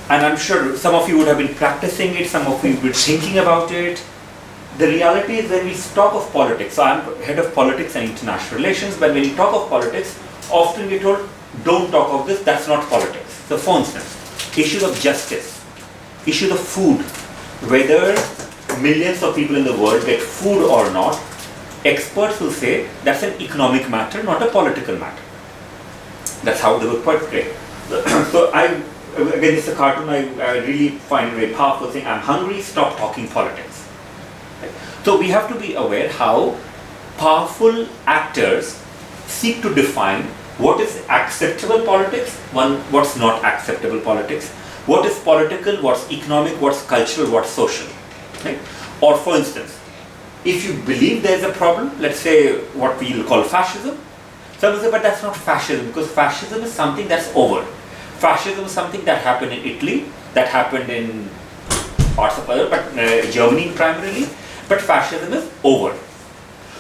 and I'm sure some of you would have been practicing it, some of you would be thinking about it. The reality is when we talk of politics, so I'm head of politics and international relations, but when you talk of politics, often we're told, don't talk of this, that's not politics. So for instance, issues of justice, issues of food, whether millions of people in the world get food or not, experts will say that's an economic matter, not a political matter. That's how they would portray. So again, it's a cartoon I really find it very powerful, saying, I'm hungry, stop talking politics. Right? So we have to be aware how powerful actors seek to define what is acceptable politics, what's not acceptable politics, what is political, what's economic, what's cultural, what's social. Right? Or for instance, if you believe there's a problem, let's say what we'll call fascism, some will say, but that's not fascism, because fascism is something that's over. Fascism is something that happened in Italy, that happened in parts of other, but Germany primarily, but fascism is over.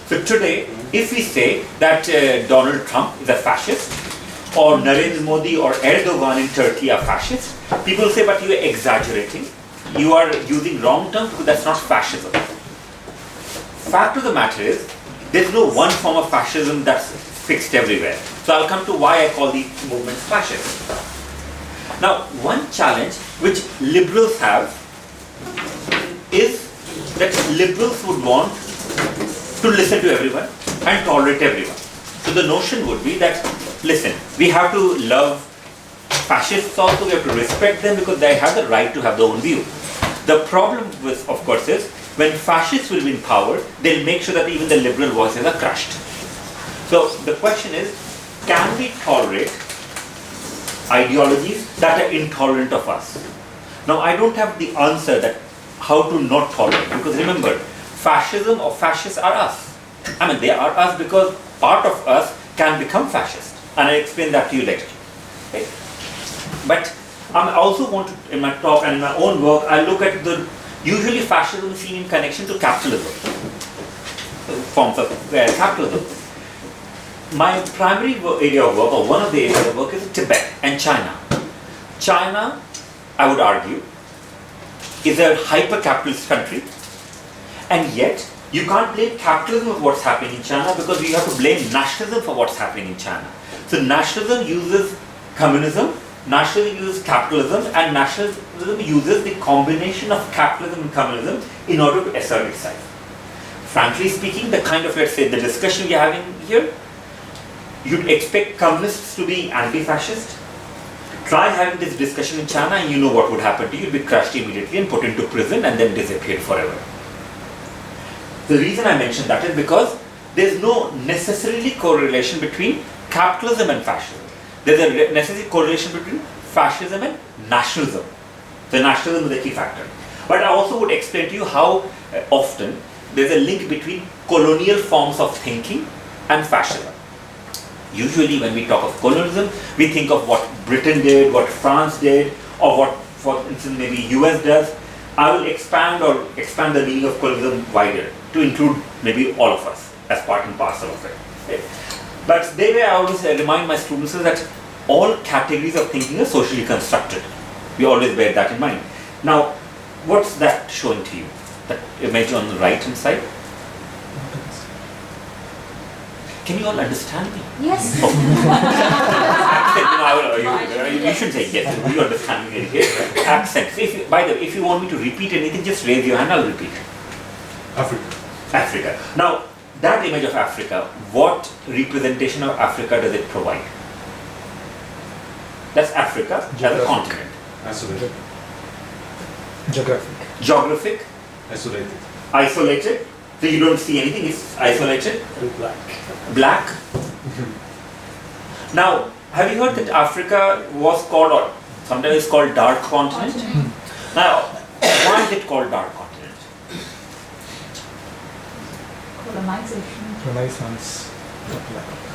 So today, if we say that Donald Trump is a fascist, or Narendra Modi or Erdogan in Turkey are fascists, people say, but you are exaggerating. You are using wrong terms because that's not fascism. Fact of the matter is, there's no one form of fascism that's fixed everywhere. So I'll come to why I call these movements fascist. Now, one challenge which liberals have is that liberals would want to listen to everyone and tolerate everyone. So the notion would be that, listen, we have to love fascists also, we have to respect them because they have the right to have their own view. The problem with, of course, is when fascists will be in power, they'll make sure that even the liberal voices are crushed. So the question is, can we tolerate ideologies that are intolerant of us? Now, I don't have the answer that how to not tolerate, because remember, fascism or fascists are us. I mean, they are us because part of us can become fascist, and I explain that to you later. Okay? But I also want to, in my talk and in my own work, I look at the usually fascism is seen in connection to capitalism, forms of capitalism. My primary area of work, or one of the areas of work, is Tibet and China. China, I would argue, is a hyper-capitalist country, and yet you can't blame capitalism for what's happening in China because you have to blame nationalism for what's happening in China. So nationalism uses communism, nationalism uses capitalism, and nationalism uses the combination of capitalism and communism in order to assert itself. Frankly speaking, the kind of, let's say, the discussion we're having here, you'd expect communists to be anti-fascist. Try having this discussion in China and you know what would happen to you. You'd be crushed immediately and put into prison and then disappeared forever. The reason I mention that is because there's no necessarily correlation between capitalism and fascism. There's a necessary correlation between fascism and nationalism. So nationalism is a key factor. But I also would explain to you how often there's a link between colonial forms of thinking and fascism. Usually when we talk of colonialism, we think of what Britain did, what France did, or what, for instance, maybe US does. I will expand the meaning of colonialism wider to include maybe all of us as part and parcel of it. Okay? But the way I always remind my students is that all categories of thinking are socially constructed. We always bear that in mind. Now, what's that showing to you? That image on the right hand side? Can you all understand me? Yes. Oh. You should say yes. You understand me. Accents. By the way, if you want me to repeat anything, just raise your hand. I'll repeat. Africa. Africa. Now, that image of Africa, what representation of Africa does it provide? That's Africa as a continent. Isolated. Geographic. Geographic. Isolated. Isolated. So you don't see anything, it's isolated. Black. Black. Now, have you heard that Africa was called, or sometimes it's called dark continent? Now, why is it called dark continent? Colonization. Renaissance.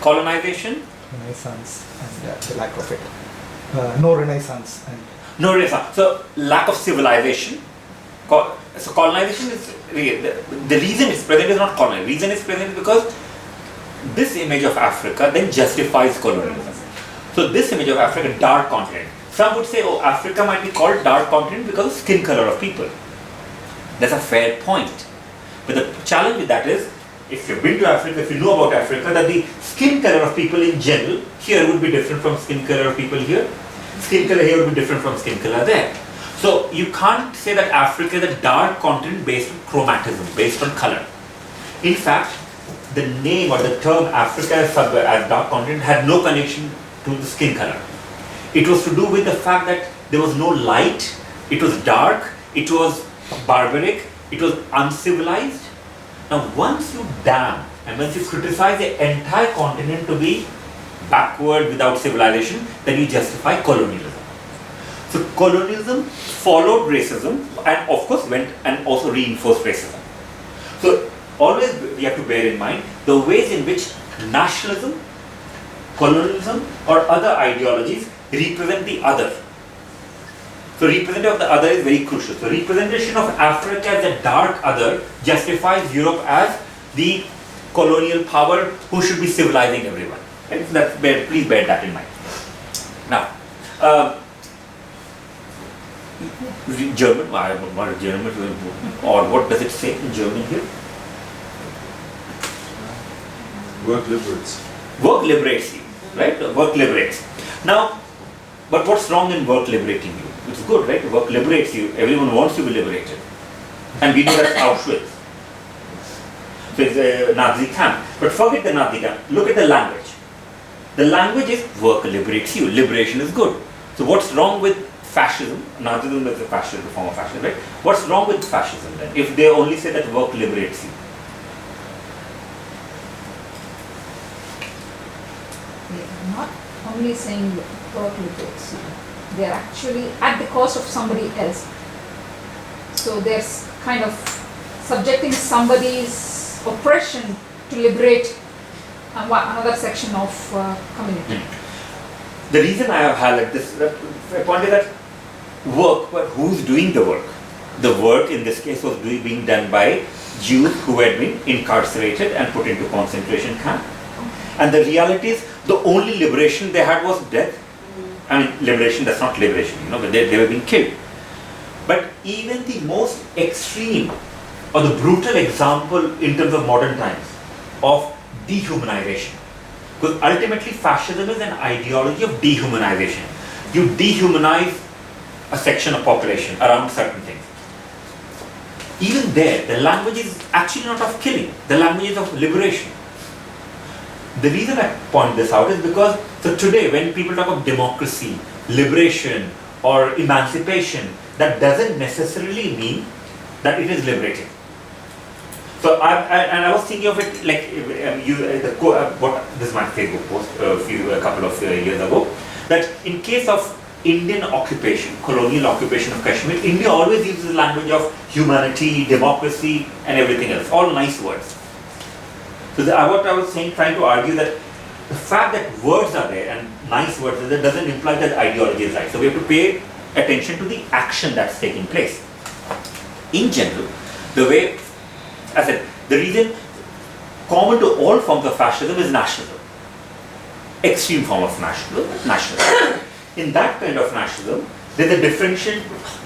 Colonization? Renaissance and the lack of it. No Renaissance and No Renaissance. So, lack of civilization. So colonization is, the reason it's present is not colonization. The reason it's present is because this image of Africa then justifies colonialism. So this image of Africa, dark continent. Some would say, oh, Africa might be called dark continent because of skin color of people. That's a fair point. But the challenge with that is, if you've been to Africa, if you know about Africa, that the skin color of people in general here would be different from skin color of people here. Skin color here would be different from skin color there. So you can't say that Africa is a dark continent based on chromatism, based on color. In fact, the name or the term Africa as dark continent had no connection to the skin color. It was to do with the fact that there was no light, it was dark, it was barbaric, it was uncivilized. Now once you damn and once you criticize the entire continent to be backward without civilization, then you justify colonialism. So colonialism followed racism and of course went and also reinforced racism. So always we have to bear in mind the ways in which nationalism, colonialism or other ideologies represent the other. So representative of the other is very crucial. So representation of Africa as a dark other justifies Europe as the colonial power who should be civilizing everyone. Right? So please bear that in mind. Now, German, what is German, or what does it say in German here? Work liberates. Work liberates you, right? Work liberates. Now, but what's wrong in work liberating you? It's good, right? Work liberates you. Everyone wants to be liberated. And we know that's Auschwitz. So it's a Nazi camp. But forget the Nazi camp. Look at the language. The language is work liberates you. Liberation is good. So what's wrong with fascism? Nazism is a form of fascism, right? What's wrong with fascism then? If they only say that work liberates you. They're not only saying work liberates you. They're actually at the cost of somebody else. So there's kind of subjecting somebody's oppression to liberate another section of community. The reason I have highlighted this point is that work, but who's doing the work? The work in this case was being done by Jews who had been incarcerated and put into concentration camp. And the reality is the only liberation they had was death. I mean, liberation, that's not liberation, but they were being killed. But even the most extreme or the brutal example in terms of modern times of dehumanization, because ultimately fascism is an ideology of dehumanization. You dehumanize a section of population around certain things. Even there, the language is actually not of killing, the language is of liberation. The reason I point this out is because, so today when people talk of democracy, liberation or emancipation, that doesn't necessarily mean that it is liberating. So I was thinking of it like this is my Facebook post a couple of years ago, that in case of Indian occupation, colonial occupation of Kashmir, India always uses the language of humanity, democracy and everything else, all nice words. So what I was saying, trying to argue that the fact that words are there and nice words are there doesn't imply that ideology is right. So we have to pay attention to the action that's taking place. In general, the way, I said, the reason common to all forms of fascism is nationalism. Extreme form of nationalism. In that kind of nationalism, there's a difference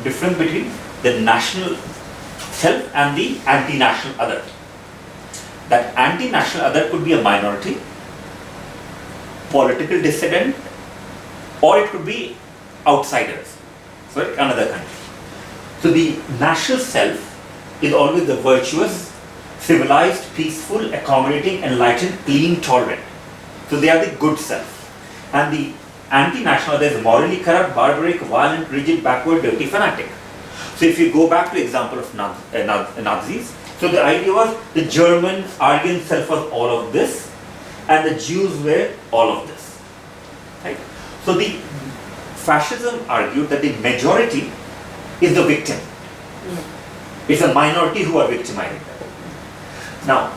between the national self and the anti-national other. That anti-national other could be a minority, political dissident, or it could be outsiders, so another country. So the national self is always the virtuous, civilized, peaceful, accommodating, enlightened, clean, tolerant. So they are the good self. And the anti-national other is morally corrupt, barbaric, violent, rigid, backward, dirty, fanatic. So if you go back to the example of Nazis, so the idea was the German Aryan self was all of this and the Jews were all of this. Right? So the fascism argued that the majority is the victim. It's a minority who are victimizing them. Now,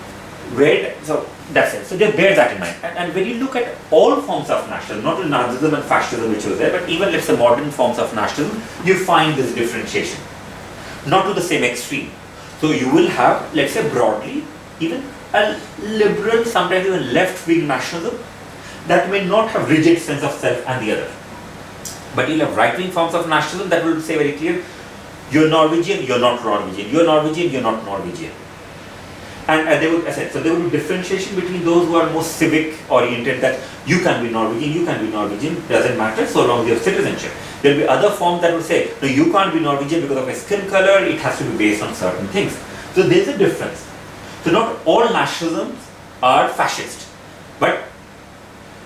so that's it. So just bear that in mind. And when you look at all forms of nationalism, not only Nazism and fascism which was there, but even let's say modern forms of nationalism, you find this differentiation. Not to the same extreme. So you will have, let's say broadly, even a liberal, sometimes even left-wing nationalism that may not have rigid sense of self and the other. But you'll have right-wing forms of nationalism that will say very clear, you're Norwegian, you're not Norwegian, you're Norwegian, you're not Norwegian. And they would, so there would be differentiation between those who are more civic oriented, that you can be Norwegian, you can be Norwegian, doesn't matter so long as you have citizenship. There will be other forms that will say, no, you can't be Norwegian because of your skin color, it has to be based on certain things. So there's a difference. So not all nationalisms are fascist, but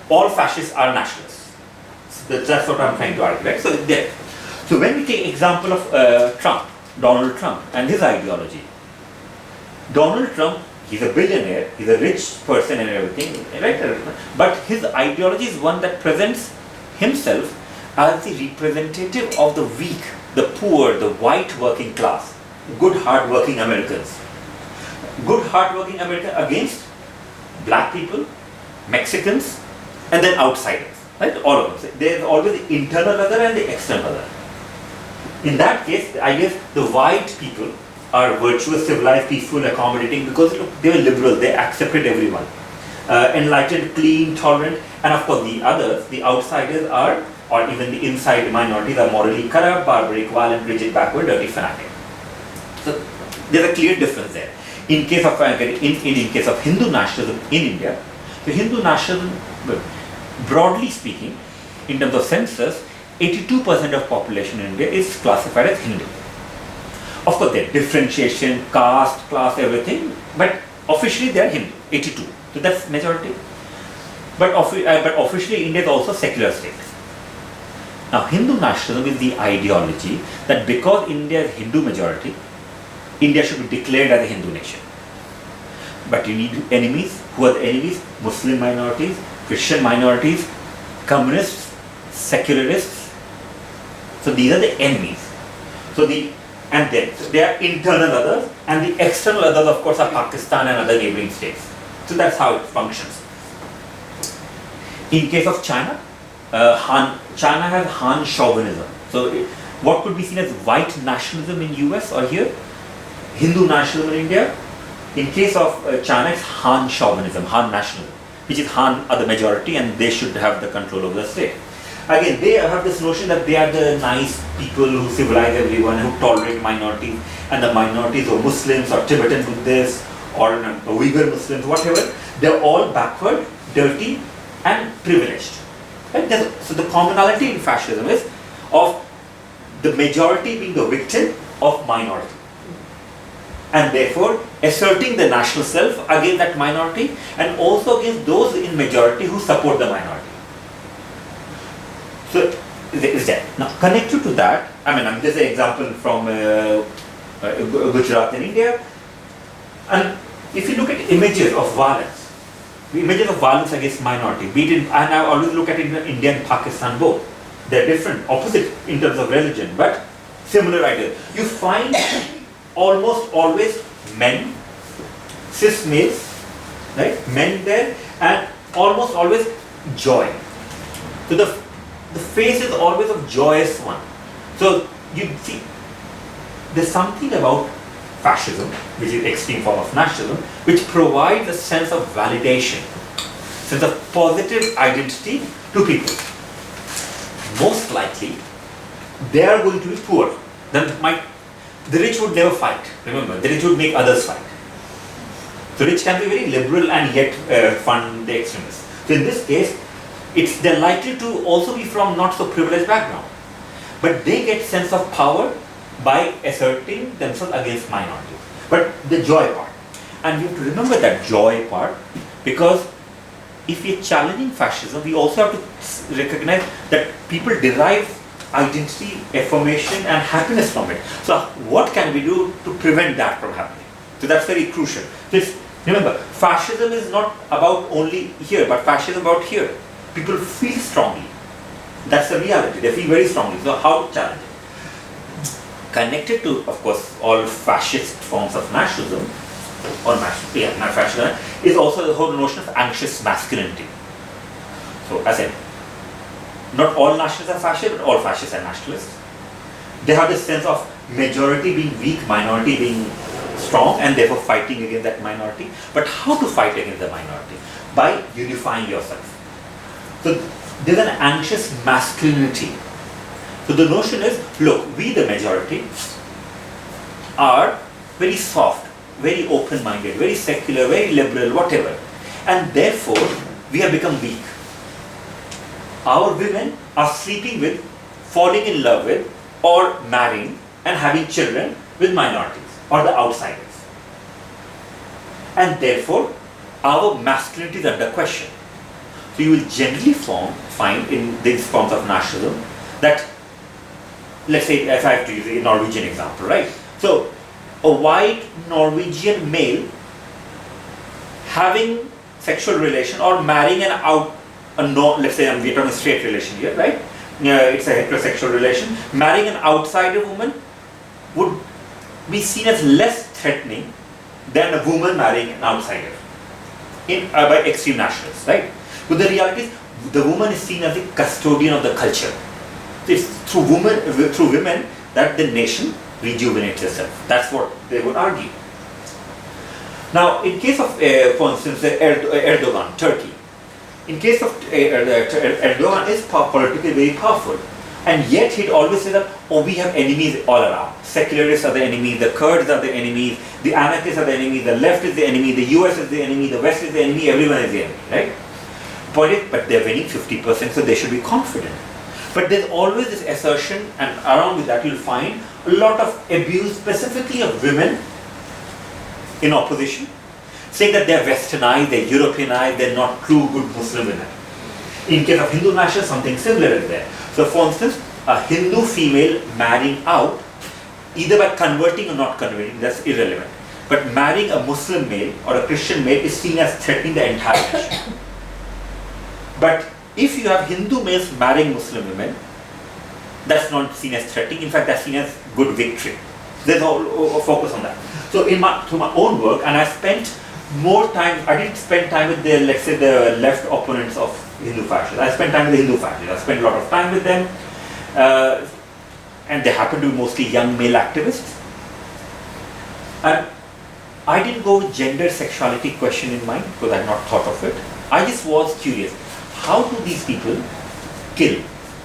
all fascists are nationalists. So that's what I'm trying to argue, right? So there. So when we take example of Trump, Donald Trump and his ideology, Donald Trump, he's a billionaire, he's a rich person and everything, right? But his ideology is one that presents himself as the representative of the weak, the poor, the white working class, good hard-working Americans. Good hard-working Americans against black people, Mexicans, and then outsiders, right? All of them. There's always the internal other and the external other. In that case, I guess the white people are virtuous, civilized, peaceful, accommodating because they were liberal, they accepted everyone. Enlightened, clean, tolerant, and of course the others, the outsiders are, or even the inside minorities are morally corrupt, barbaric, violent, rigid, backward, dirty, fanatic. So there's a clear difference there. In case of in case of Hindu nationalism in India, the Hindu nationalism, broadly speaking, in terms of census, 82% of population in India is classified as Hindu. Of course, there differentiation, caste, class, everything, but officially they are Hindu, 82. So that's majority. But officially India is also a secular state. Now, Hindu nationalism is the ideology that because India is Hindu majority, India should be declared as a Hindu nation. But you need enemies. Who are the enemies? Muslim minorities, Christian minorities, communists, secularists. So these are the enemies. So then there are internal others, and the external others, of course, are Pakistan and other neighboring states. So that's how it functions. In case of China, China has Han chauvinism. So what could be seen as white nationalism in US or here? Hindu nationalism in India. In case of China, it's Han chauvinism, Han nationalism, which is Han are the majority and they should have the control over the state. Again, they have this notion that they are the nice people who civilize everyone, who tolerate minorities, and the minorities or Muslims or Tibetan Buddhists or Uyghur Muslims, whatever, they're all backward, dirty, and privileged. Right? So the commonality in fascism is of the majority being the victim of minority, and therefore asserting the national self against that minority and also against those in majority who support the minority. So is that. Now connected to that, I'm just an example from Gujarat in India, and if you look at images of violence, against minority, be it in, and I always look at it in India and Pakistan both. They're different, opposite in terms of religion, but similar ideas. You find almost always men, cis males, right? Men there, and almost always joy. So the face is always a joyous one. So you see, there's something about fascism, which is extreme form of nationalism, which provides a sense of validation, sense of positive identity to people. Most likely, they are going to be poor. The rich would never fight. Remember, the rich would make others fight. The rich can be very liberal and yet fund the extremists. So in this case, they're likely to also be from not so privileged background, but they get sense of power by asserting themselves against minorities. But the joy part, and we have to remember that joy part, because if we are challenging fascism, we also have to recognize that people derive identity, affirmation, and happiness from it. So what can we do to prevent that from happening? So that's very crucial. Remember, fascism is not about only here, but fascism about here. People feel strongly. That's the reality. They feel very strongly. So how to challenge it? Connected to, of course, all fascist forms of nationalism, or fascism, is also the whole notion of anxious masculinity. So as in, not all nationalists are fascist, but all fascists are nationalists. They have this sense of majority being weak, minority being strong, and therefore fighting against that minority. But how to fight against the minority? By unifying yourself. So there's an anxious masculinity So the notion is, look, we the majority are very soft, very open-minded, very secular, very liberal, whatever. And therefore, we have become weak. Our women are sleeping with, falling in love with, or marrying and having children with minorities or the outsiders. And therefore, our masculinity is under question. So you will generally find in these forms of nationalism that, let's say, if I have to use a Norwegian example, right? So, a white Norwegian male having sexual relation or marrying let's say we're talking straight relation here, right? It's a heterosexual relation. Marrying an outsider woman would be seen as less threatening than a woman marrying an outsider by extreme nationalists, right? But the reality is, the woman is seen as the custodian of the culture. It's through women that the nation rejuvenates itself. That's what they would argue. Now, in case of, for instance, Erdogan, Turkey, in case of Erdogan is politically very powerful, and yet he'd always say that, oh, we have enemies all around. Secularists are the enemy, the Kurds are the enemies, the anarchists are the enemy, the left is the enemy, the US is the enemy, the West is the enemy, everyone is the enemy, right? But they're winning 50%, so they should be confident. But there's always this assertion, and around with that you'll find a lot of abuse, specifically of women in opposition, saying that they're westernized, they're Europeanized, they're not true good Muslim women. In case of Hindu nationalists, something similar is there. So for instance, a Hindu female marrying out, either by converting or not converting, that's irrelevant. But marrying a Muslim male or a Christian male is seen as threatening the entire nation. But if you have Hindu males marrying Muslim women, that's not seen as threatening. In fact, that's seen as good victory. There's a focus on that. So through my own work, and I spent more time, I didn't spend time with the, let's say, the left opponents of Hindu fascists. I spent time with the Hindu fascists. I spent a lot of time with them. And they happen to be mostly young male activists. And I didn't go with gender sexuality question in mind because I had not thought of it. I just was curious. How do these people kill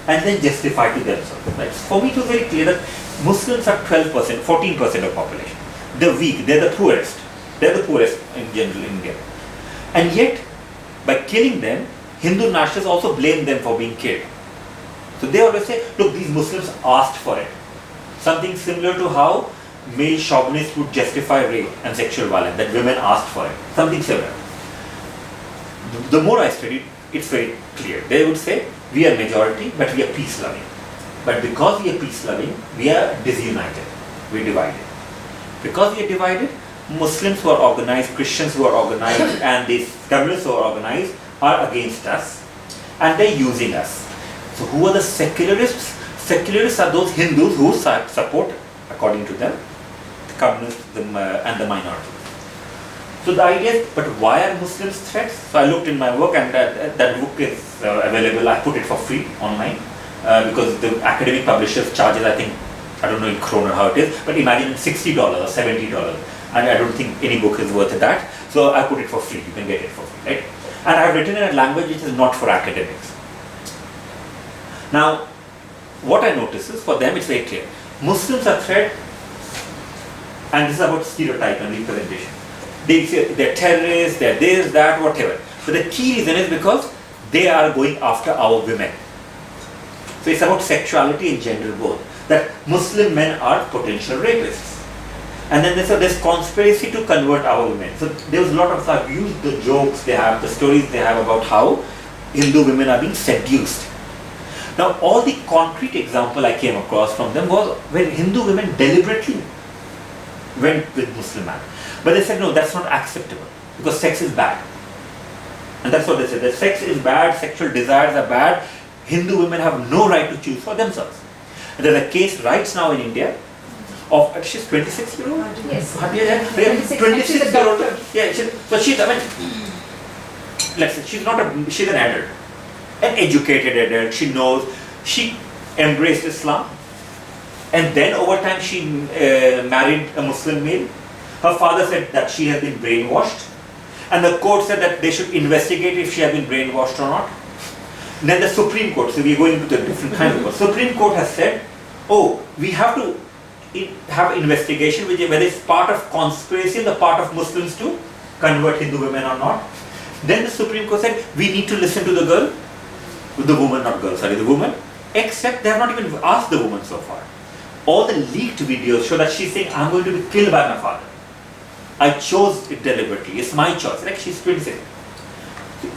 and then justify to themselves? Right? For me, it was very clear that Muslims are 12%, 14% of population. They're weak, they're the poorest. They're the poorest in general in India. And yet, by killing them, Hindu nationalists also blame them for being killed. So they always say, look, these Muslims asked for it. Something similar to how male chauvinists would justify rape and sexual violence, that women asked for it. Something similar. The more I studied, it's very clear. They would say, we are majority, but we are peace-loving. But because we are peace-loving, we are disunited. We're divided. Because we are divided, Muslims who are organized, Christians who are organized, and these communists who are organized are against us, and they're using us. So who are the secularists? Secularists are those Hindus who support, according to them, the communists and the minorities. So the idea is, but why are Muslims threats? So I looked in my work, and that book is available. I put it for free online because the academic publishers charges, I think, I don't know in kroner how it is, but imagine $60 or $70. And I don't think any book is worth that. So I put it for free. You can get it for free, right? And I've written in a language which is not for academics. Now, what I notice is, for them it's very clear. Muslims are threat, and this is about stereotype and representation. They say they're terrorists, they're this, that, whatever. But the key reason is because they are going after our women. So it's about sexuality and gender both. That Muslim men are potential rapists. And then there's this conspiracy to convert our women. So there was a lot of, I've used the jokes they have, the stories they have about how Hindu women are being seduced. Now all the concrete example I came across from them was when Hindu women deliberately went with Muslim men. But they said, no, that's not acceptable because sex is bad. And that's what they said, that sex is bad, sexual desires are bad, Hindu women have no right to choose for themselves. And there's a case right now in India of, she's 26-year-old? Yes. 26-year-old. Yeah, so she's, I mean, let's say, she's an adult, an educated adult, she knows, she embraced Islam, and then over time she married a Muslim male. Her father said that she has been brainwashed, and the court said that they should investigate if she has been brainwashed or not. Then the Supreme Court, so we are going into the different kind of court. Supreme Court has said, oh, we have to have investigation whether it's part of conspiracy on the part of Muslims to convert Hindu women or not. Then the Supreme Court said, we need to listen to the girl, the woman, not girl, sorry, the woman, except they have not even asked the woman so far. All the leaked videos show that she's saying, I'm going to be killed by my father. I chose it deliberately, it's my choice. Like she's 26.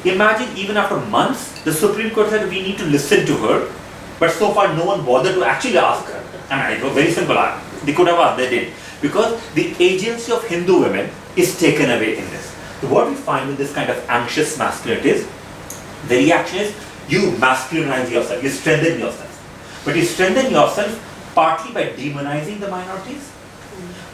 Imagine even after months, the Supreme Court said we need to listen to her, but so far no one bothered to actually ask her. I mean, it was very simple. They could have asked, they didn't. Because the agency of Hindu women is taken away in this. So what we find with this kind of anxious masculinity is, the reaction is, you masculinize yourself, you strengthen yourself. But you strengthen yourself partly by demonizing the minorities,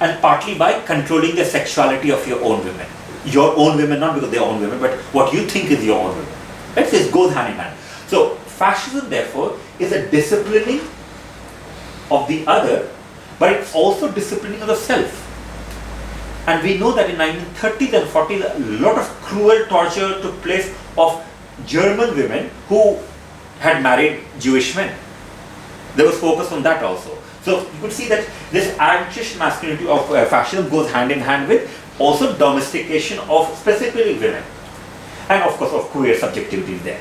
and partly by controlling the sexuality of your own women. Your own women, not because they're own women, but what you think is your own women. Right? This goes hand in hand. So fascism, therefore, is a disciplining of the other, but it's also disciplining of the self. And we know that in 1930s and 40s, a lot of cruel torture took place of German women who had married Jewish men. There was focus on that also. So you could see that this anxious masculinity of fascism goes hand in hand with also domestication of specifically women. And of course of queer subjectivity there.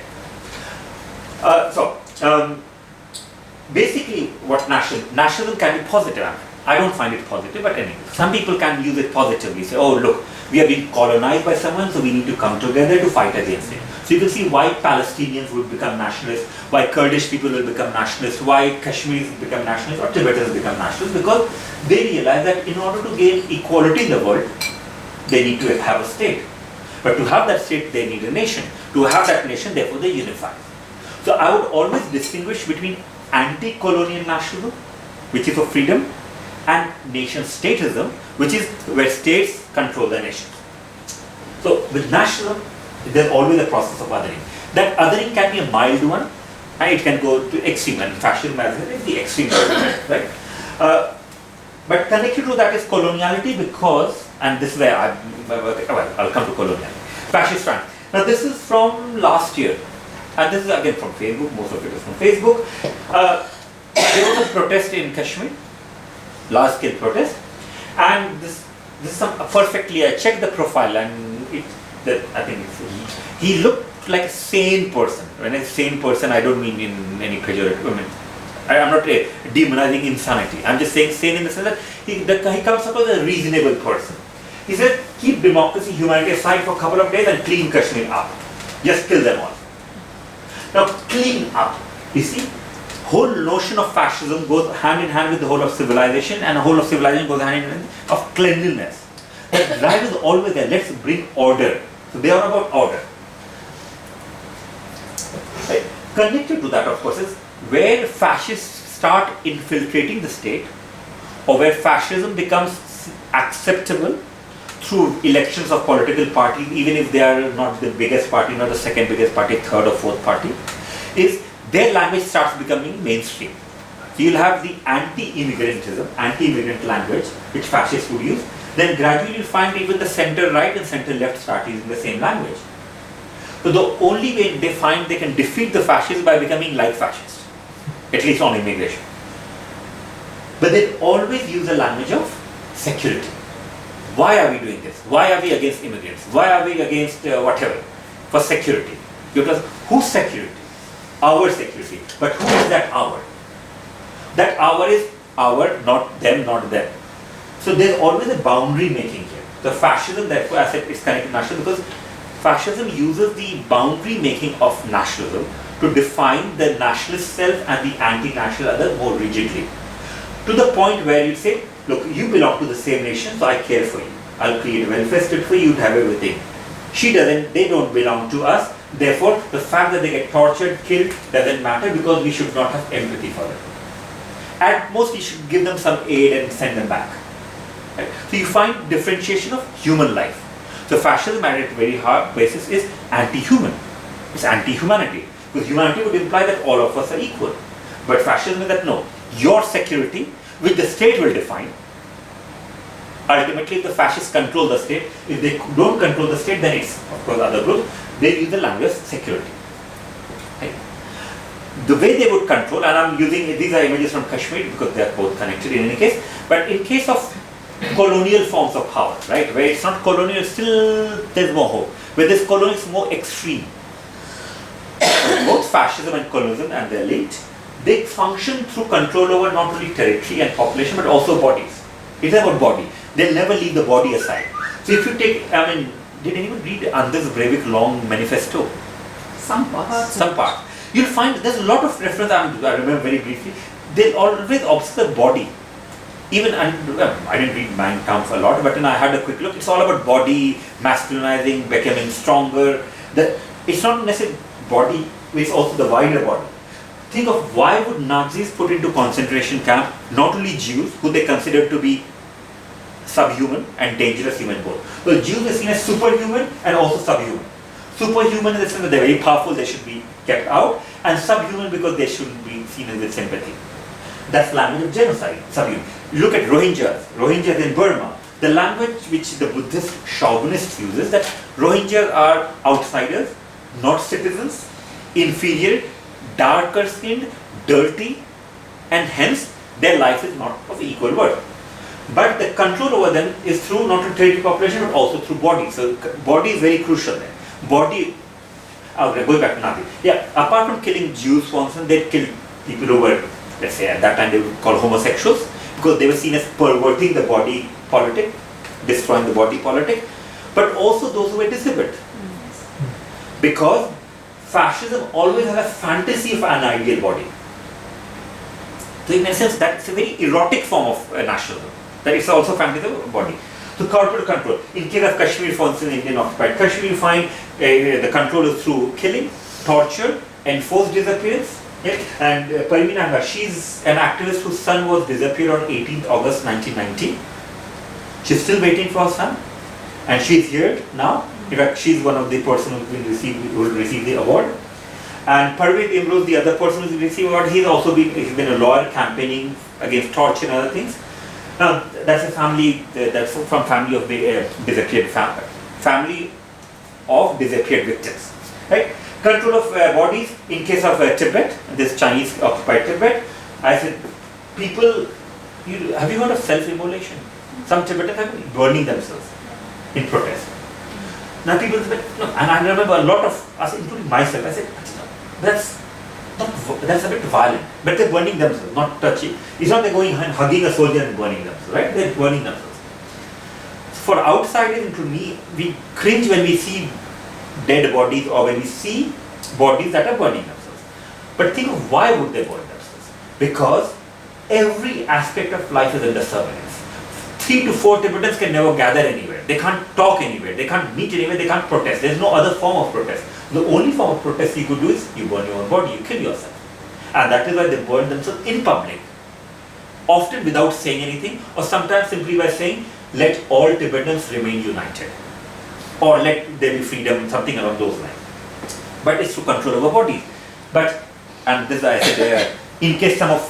Basically what nationalism can be positive. I don't find it positive, but anyway, some people can use it positively. Say, oh look, we have been colonized by someone, so we need to come together to fight against it. So you can see why Palestinians would become nationalists, why Kurdish people will become nationalists, why Kashmiris become nationalists, or Tibetans become nationalists, because they realize that in order to gain equality in the world, they need to have a state. But to have that state, they need a nation. To have that nation, therefore they unify. So I would always distinguish between anti-colonial nationalism, which is for freedom, and nation-statism, which is where states control the nation. So with nationalism, there's always a process of othering. That othering can be a mild one, and it can go to extreme, and fascism is the extreme version, right? But connected to that is coloniality, because, and this is where I'll come to coloniality. Fascist France. Now this is from last year, and this is again from Facebook, most of it is from Facebook. There was a protest in Kashmir, large scale protest, and this is some perfectly, I checked the profile, and I think he looked like a sane person. When I say sane person, I don't mean in any pejorative. I mean, I'm not demonizing insanity. I'm just saying sane in the sense that he comes up as a reasonable person. He said, keep democracy, humanity aside for a couple of days and clean Kashmir up. Just kill them all. Now, clean up. You see, whole notion of fascism goes hand in hand with the whole of civilization, and the whole of civilization goes hand in hand of cleanliness. The drive is always there. Let's bring order. So they are about order. Right. Connected to that, of course, is where fascists start infiltrating the state, or where fascism becomes acceptable through elections of political parties, even if they are not the biggest party, not the second biggest party, third or fourth party, is their language starts becoming mainstream. So you'll have the anti-immigrantism, anti-immigrant language, which fascists would use. Then gradually you'll find even the center-right and center-left start using the same language. So the only way they find they can defeat the fascists is by becoming like fascists, at least on immigration. But they always use the language of security. Why are we doing this? Why are we against immigrants? Why are we against whatever? For security. Because whose security? Our security. But who is that our? That our is our, not them, not them. So there's always a boundary making here. The fascism, therefore, as I said, is connected to nationalism, because fascism uses the boundary making of nationalism to define the nationalist self and the anti-national other more rigidly. To the point where you say, look, you belong to the same nation, so I care for you. I'll create a welfare state for you, you'd have everything. She doesn't, they don't belong to us. Therefore, the fact that they get tortured, killed, doesn't matter, because we should not have empathy for them. At most, we should give them some aid and send them back. Right? So you find differentiation of human life. So fascism at its very hard basis is anti-human. It's anti-humanity. Because humanity would imply that all of us are equal. But fascism is that no, your security, which the state will define. Ultimately, if the fascists control the state, if they don't control the state, then it's, of course, other groups, they use the language security. Right? the way they would control, and I'm using, these are images from Kashmir because they are both connected in any case, but in case of colonial forms of power, right, where it's not colonial, still there's more hope. Where this colonial is more extreme. Both fascism and colonialism, and they're linked, they function through control over not only territory and population, but also bodies. It's about body. They'll never leave the body aside. So if you take, I mean, did anyone read Anders Breivik's long manifesto? Some parts. Some part. You'll find there's a lot of reference, I remember very briefly, they'll always observe the body. Even, I didn't read Mein Kampf a lot, but then I had a quick look. It's all about body, masculinizing, becoming stronger. It's not necessarily body, it's also the wider body. Think of why would Nazis put into concentration camp not only Jews, who they considered to be subhuman and dangerous human both. Well, Jews are seen as superhuman and also subhuman. Superhuman in the sense that they're very powerful, they should be kept out, and subhuman because they shouldn't be seen with sympathy. That's language of genocide, subhuman. Look at Rohingyas in Burma. The language which the Buddhist chauvinists uses, that Rohingyas are outsiders, not citizens, inferior, darker skinned, dirty, and hence their life is not of equal worth. But the control over them is through not only territory population but also through body. So body is very crucial there. Body, going back to Nazi. Yeah, apart from killing Jews, for instance, they killed people who were, let's say at that time they would call homosexuals, because they were seen as perverting the body politic, destroying the body politic, but also those who were disabled. Because fascism always has a fantasy of an ideal body. So in a sense, that's a very erotic form of nationalism. That is also fantasy of a body. So corporate control. In case of Kashmir, for instance, Indian occupied Kashmir, you find the control is through killing, torture, enforced disappearance. Yeah? And Parveen Anga, she's an activist whose son was disappeared on 18th August 1990. She's still waiting for her son, and she's here now. In fact, she's one of the person who will receive the award. And Parveen Imroz, the other person who will receive the award, he's been a lawyer campaigning against torture and other things. Now, that's a family, that's from family of disappeared family of disappeared victims, right? Control of bodies. In case of Tibet, this Chinese occupied Tibet, I said, people, have you heard of self-immolation? Some Tibetans have been burning themselves in protest. Now people said, no, and I remember a lot of us, including myself, I said, that's a bit violent, but they're burning themselves, not touching. It's not they're going and hugging a soldier and burning themselves, right? They're burning themselves. For outsiders, and to me, we cringe when we see dead bodies or when we see bodies that are burning themselves. But think of why would they burn themselves? Because every aspect of life is under surveillance. 3 to 4 Tibetans can never gather anywhere. They can't talk anywhere. They can't meet anywhere. They can't protest. There's no other form of protest. The only form of protest you could do is you burn your own body, you kill yourself. And that is why they burn themselves in public. Often without saying anything, or sometimes simply by saying, let all Tibetans remain united. Or let there be freedom, something along those lines. But it's to control over bodies. But, and this I said, in case some of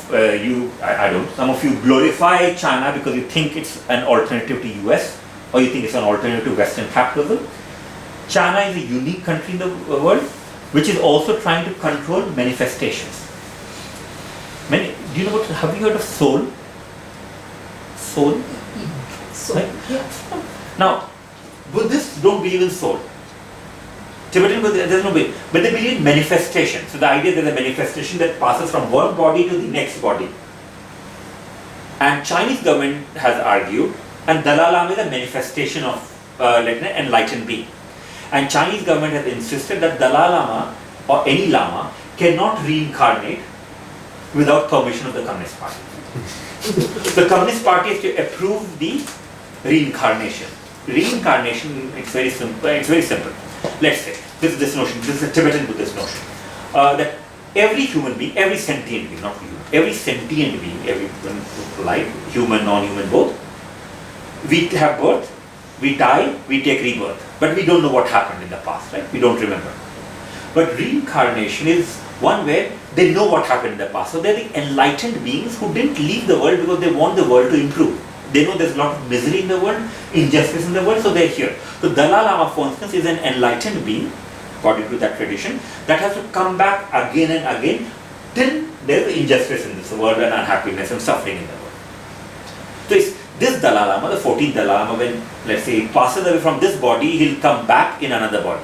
some of you glorify China because you think it's an alternative to US, or you think it's an alternative to Western capitalism, China is a unique country in the world which is also trying to control manifestations. Do you know have you heard of soul? Soul? So, Right? yeah. Now, Buddhists don't believe in soul. Tibetan Buddhists, there's no belief, but they believe in manifestation. So the idea that the manifestation that passes from one body to the next body. And Chinese government has argued, and Dalai Lama is a manifestation of like an enlightened being. And Chinese government has insisted that Dalai Lama or any Lama cannot reincarnate without permission of the Communist Party. The Communist Party is to approve the reincarnation. Reincarnation, it's very simple. Let's say, this notion, this is a Tibetan Buddhist notion, that every human being, every sentient being, not human, every sentient being, every life, human, non-human, both, we have birth, we die, we take rebirth, but we don't know what happened in the past, right? We don't remember. But reincarnation is one where they know what happened in the past. So they're the enlightened beings who didn't leave the world because they want the world to improve. They know there's a lot of misery in the world, injustice in the world, so they're here. So Dalai Lama, for instance, is an enlightened being, according to that tradition, that has to come back again and again till there is injustice in this world and unhappiness and suffering in the world. So it's this Dalai Lama, the 14th Dalai Lama, when, let's say, he passes away from this body, he'll come back in another body.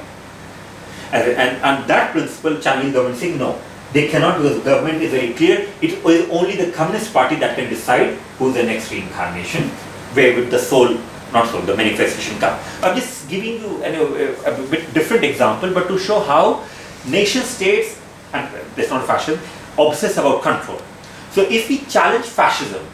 And that principle, Chinese government saying no, they cannot, because the government is very clear. It is only the Communist Party that can decide who's the next reincarnation, where would the soul, not soul, the manifestation come. I'm just giving you a bit different example, but to show how nation states, and that's not fascism, obsess about control. So if we challenge fascism,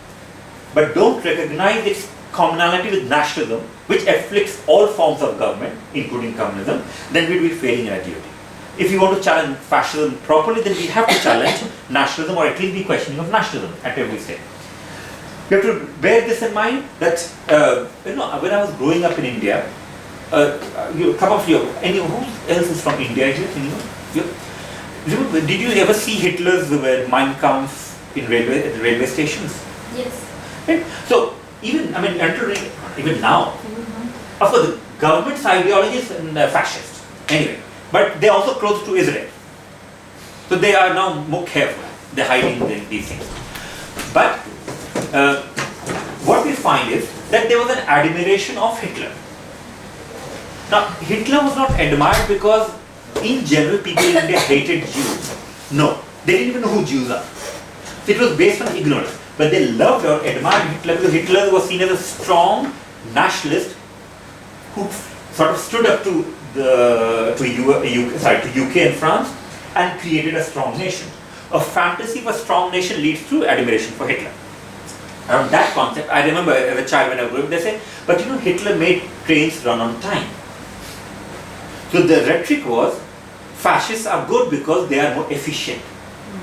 but don't recognize its commonality with nationalism, which afflicts all forms of government, including communism, then we will be failing in our duty. If you want to challenge fascism properly, then we have to challenge nationalism, or at least be questioning of nationalism at every stage. You have to bear this in mind that when I was growing up in India, who else is from India here? Did you ever see Hitler's Mein Kampf in railway stations? Yes. Right? So even now, of course, the government's ideology is fascist anyway, but they are also close to Israel. So they are now more careful. They're hiding these things. But what we find is that there was an admiration of Hitler. Now, Hitler was not admired because in general people in India hated Jews. No, they didn't even know who Jews are. So it was based on ignorance. But they loved or admired Hitler because Hitler was seen as a strong nationalist who sort of stood up to UK and France and created a strong nation. A fantasy of a strong nation leads to admiration for Hitler. Around that concept, I remember as a child when I was growing up, they say, but Hitler made trains run on time. So the rhetoric was, fascists are good because they are more efficient.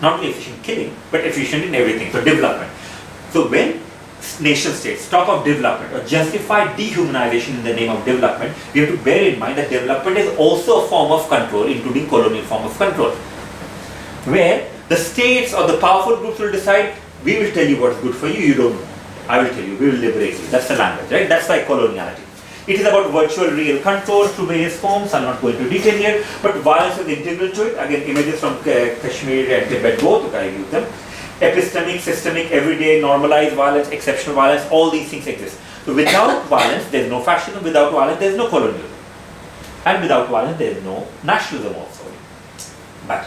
Not only efficient in killing, but efficient in everything, so development. So when nation states talk of development or justify dehumanization in the name of development, we have to bear in mind that development is also a form of control, including colonial form of control, where the states or the powerful groups will decide, we will tell you what's good for you, you don't know. I will tell you, we will liberate you. That's the language, right? That's like coloniality. It is about virtual real control through various forms. I'm not going to detail here, but violence is integral to it. Again, images from Kashmir and Tibet, both, I use them. Epistemic, systemic, everyday, normalized violence, exceptional violence, all these things exist. So without violence, there is no fascism. Without violence, there is no colonialism. And without violence, there is no nationalism also. But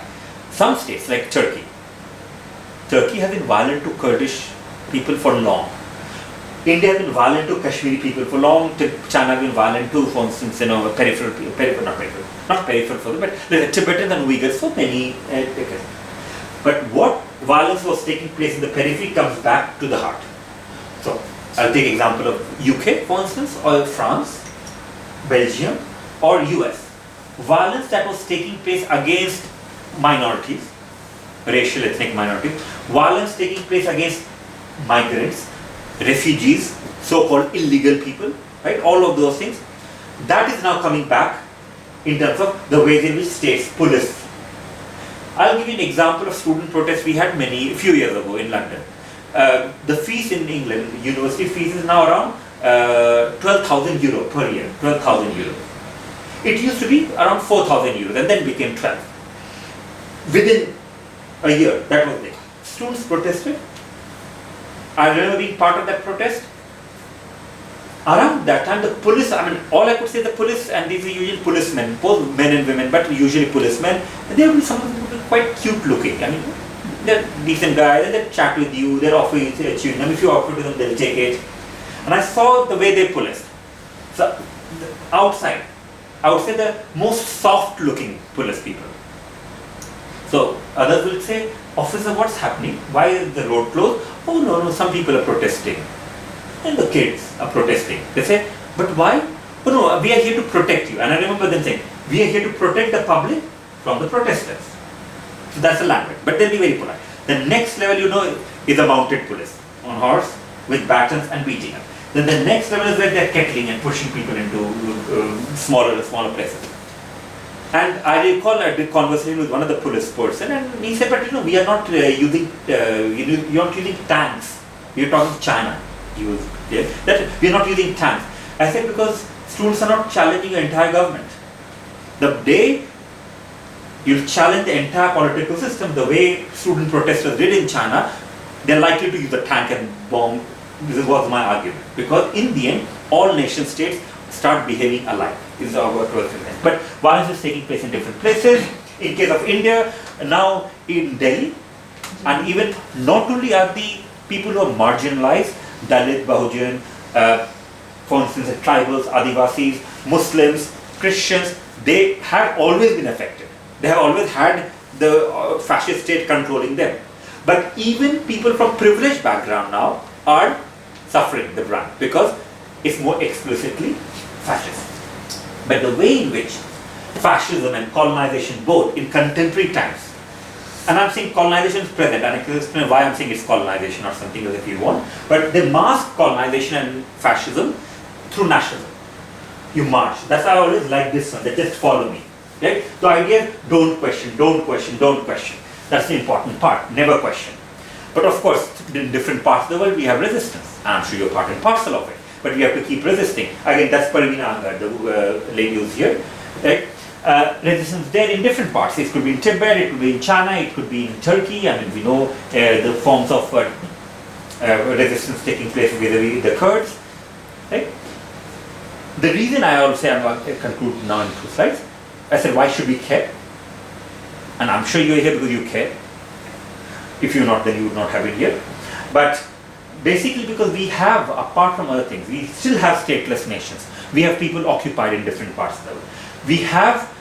some states, like Turkey has been violent to Kurdish people for long. India has been violent to Kashmiri people for long. China has been violent to, for instance, not peripheral for them, but the Tibetans and Uyghurs, so many. But what violence was taking place in the periphery comes back to the heart. So I'll take example of UK, for instance, or France, Belgium, or US. Violence that was taking place against minorities, racial, ethnic minorities, violence taking place against migrants, refugees, so-called illegal people, right? All of those things. That is now coming back in terms of the ways in which states, police. I'll give you an example of student protests we had a few years ago in London. The fees in England, university fees is now around 12,000 euro per year, 12,000 euro. It used to be around 4,000 euros and then became 12. Within a year, that was it. Students protested. I remember being part of that protest. Around that time, the police, all I could say, the police, and these are usually policemen, both men and women, but usually policemen, and they would be some of them quite cute looking. They're decent guys, and they chat with you, they're offering you chewing gum. If you offer to them, they'll take it. And I saw the way they policed. So, outside, I would say the most soft looking police people. So, others will say, officer, what's happening? Why is the road closed? Oh, no, some people are protesting. And the kids are protesting. They say, but why? Oh no, we are here to protect you. And I remember them saying, we are here to protect the public from the protesters. So that's the language. But they'll be very polite. The next level, is a mounted police on horse with batons and beating them. Then the next level is where they're kettling and pushing people into smaller places. And I recall I did conversation with one of the police person, and he said, but we are not using, you're not using tanks. We're talking China. That we are not using tanks. I said, because students are not challenging your entire government. The day you'll challenge the entire political system the way student protesters did in China, they're likely to use a tank and bomb. This was my argument. Because in the end, all nation states start behaving alike. This is what was saying. But violence is taking place in different places. In case of India, now in Delhi, and even not only are the people who are marginalized, Dalit, Bahujan, for instance, the tribals, Adivasis, Muslims, Christians, they have always been affected. They have always had the fascist state controlling them. But even people from privileged background now are suffering the brunt because it's more explicitly fascist. But the way in which fascism and colonization both in contemporary times, and I'm saying colonization is present, and I can explain why I'm saying it's colonization or something else if you want, but they mask colonization and fascism through nationalism. You march. That's why I always like this one, that just follow me. Right? The idea is don't question, don't question, don't question. That's the important part, never question. But of course, in different parts of the world we have resistance. I'm sure you're part and parcel of it. But we have to keep resisting. Again, that's Parvina Angad, the lady who's here. Right? Resistance there in different parts. It could be in Tibet, it could be in China, it could be in Turkey. I mean, we know the forms of resistance taking place vis-a-vis the Kurds. Right? The reason I always say, I'm going to conclude now in 2 slides. I said, why should we care? And I'm sure you're here because you care. If you're not, then you would not have been here. But basically because we have, apart from other things, we still have stateless nations. We have people occupied in different parts of the world. We have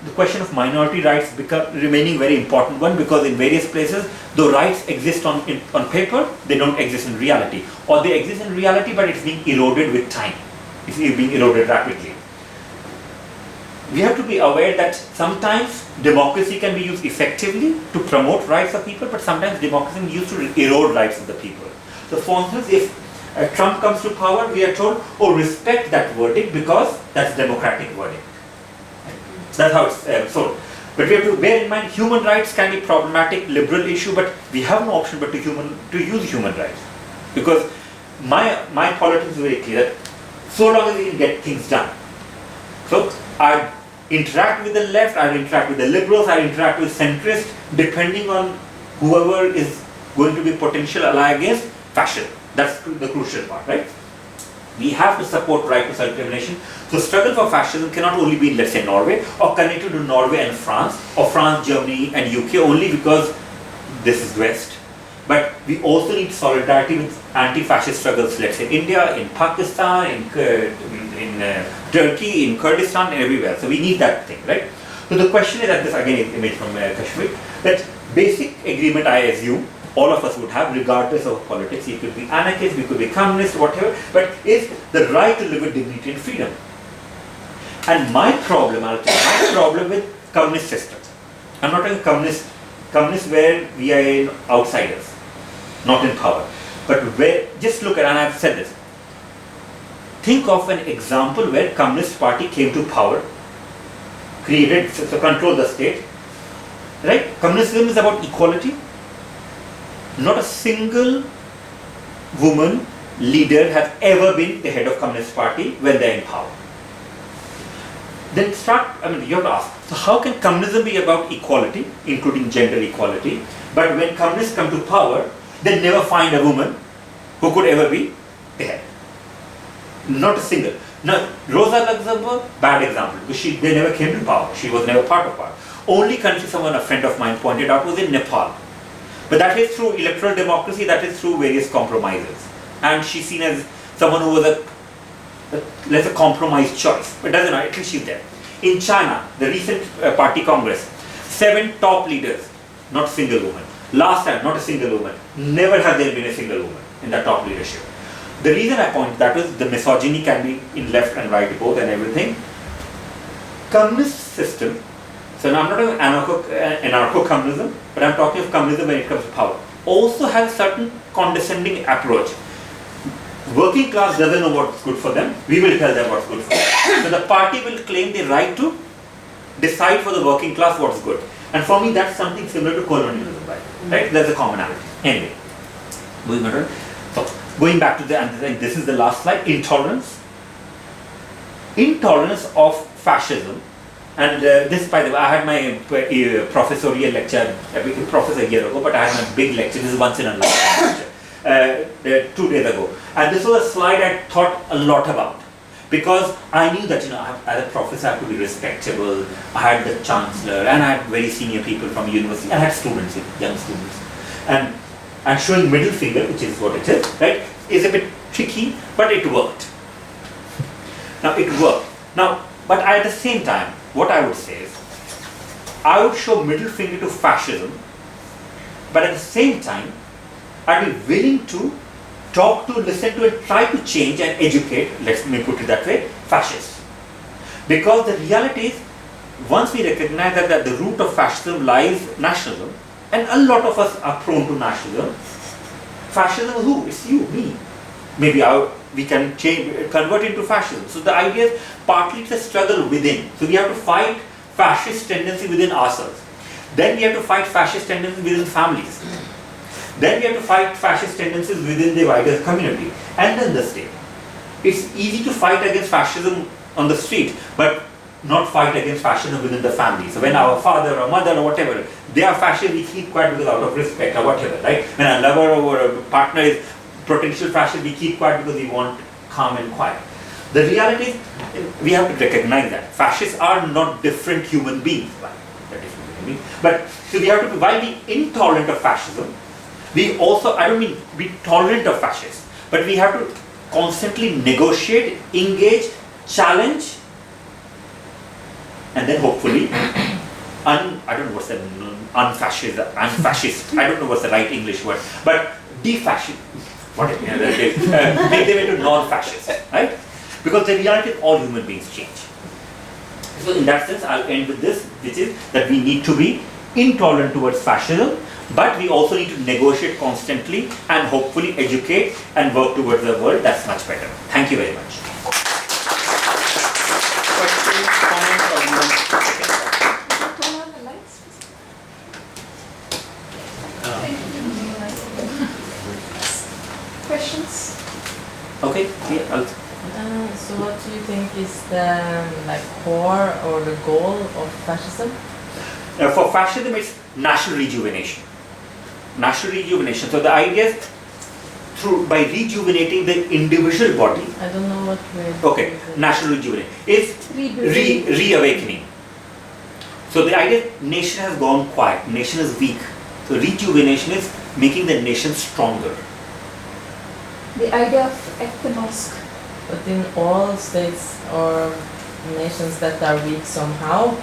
the question of minority rights remaining very important one, because in various places, though rights exist on paper, they don't exist in reality. Or they exist in reality, but it's being eroded with time. It's being eroded rapidly. We have to be aware that sometimes democracy can be used effectively to promote rights of people, but sometimes democracy is used to erode rights of the people. So for instance, if Trump comes to power, we are told, oh, respect that verdict because that's democratic verdict. That's how it's sold. But we have to bear in mind, human rights can be problematic, liberal issue, but we have no option but to use human rights. Because my politics is very clear that so long as we can get things done. So I interact with the left, I interact with the liberals, I interact with centrists, depending on whoever is going to be potential ally against fascism. That's the crucial part, right? We have to support right to self-determination. So struggle for fascism cannot only be in, let's say, Norway, or connected to Norway and France, or France, Germany and UK only because this is West. But we also need solidarity with anti-fascist struggles, let's say India, in Pakistan, in Turkey, in Kurdistan, and everywhere. So we need that thing, right? So the question is, that this again is image from Kashmir, that basic agreement I assume all of us would have, regardless of politics. You could be anarchist, we could be communist, whatever, but is the right to live with dignity and freedom. And my problem, I'll tell you, my problem with communist systems, I'm not talking communist where we are outsiders, not in power, but where, just look at, and I've said this, think of an example where Communist Party came to power, created, so control the state, right? Communism is about equality. Not a single woman leader has ever been the head of Communist Party when they're in power. Then you have to ask, so how can communism be about equality, including gender equality, but when communists come to power, they never find a woman who could ever be the head? Not a single. Now, Rosa Luxemburg, bad example, because they never came to power. She was never part of power. Only country a friend of mine pointed out was in Nepal. But that is through electoral democracy, that is through various compromises. And she's seen as someone who was a compromised choice. But doesn't matter, at least she's there. In China, the recent party congress, 7 top leaders, not a single woman. Last time, not a single woman. Never has there been a single woman in the top leadership. The reason I point that is the misogyny can be in left and right both and everything. Communist system, so now I'm not talking anarcho-communism, but I'm talking of communism when it comes to power, also has certain condescending approach. Working class doesn't know what's good for them, we will tell them what's good for them. So the party will claim the right to decide for the working class what's good. And for me that's something similar to colonialism, right? There's a commonality. Anyway, going back to this is the last slide, intolerance. Intolerance of fascism And this, by the way, I had my professorial lecture, professor a year ago, but I had my big lecture. This is once in a lifetime lecture, 2 days ago. And this was a slide I thought a lot about. Because I knew that, as a professor I have to be respectable. I had the chancellor and I had very senior people from university. I had students, young students. And showing middle finger, which is what it is, right, is a bit tricky, but it worked. Now it worked. Now, but at the same time, what I would say is, I would show middle finger to fascism, but at the same time, I'd be willing to talk to, listen to, and try to change and educate, let me put it that way, fascists. Because the reality is, once we recognize that the root of fascism lies nationalism, and a lot of us are prone to nationalism, fascism is who? It's you, me. Maybe we can convert into fascism. So the idea is partly it's a struggle within. So we have to fight fascist tendency within ourselves. Then we have to fight fascist tendencies within families. Then we have to fight fascist tendencies within the wider community. And then the state. It's easy to fight against fascism on the street, but not fight against fascism within the family. So when our father or mother or whatever, they are fascist, we keep quiet because out of respect or whatever, right? When a lover or a partner is potential fascist, we keep quiet because we want calm and quiet. The reality is, we have to recognize that fascists are not different human beings. But so we have to be, while being intolerant of fascism, we also, I don't mean be tolerant of fascists, but we have to constantly negotiate, engage, challenge, and then hopefully, I don't know what's the unfascist, I don't know what's the right English word, but defascist, whatever, make them into non-fascist, right? Because the reality is all human beings change. So in that sense, I'll end with this, which is that we need to be intolerant towards fascism, but we also need to negotiate constantly and hopefully educate and work towards a world that's much better. Thank you very much. Questions, comments, or Turn on the lights. Questions? okay, yeah, I'll So what do you think is the core or the goal of fascism? for fascism, it's national rejuvenation. National rejuvenation. So the idea is by rejuvenating the individual body. I don't know what word. Okay, national rejuvenation is Rebuilding. reawakening. So the idea is nation has gone quiet, nation is weak. So rejuvenation is making the nation stronger. The idea of ethnos. But in all states or nations that are weak somehow,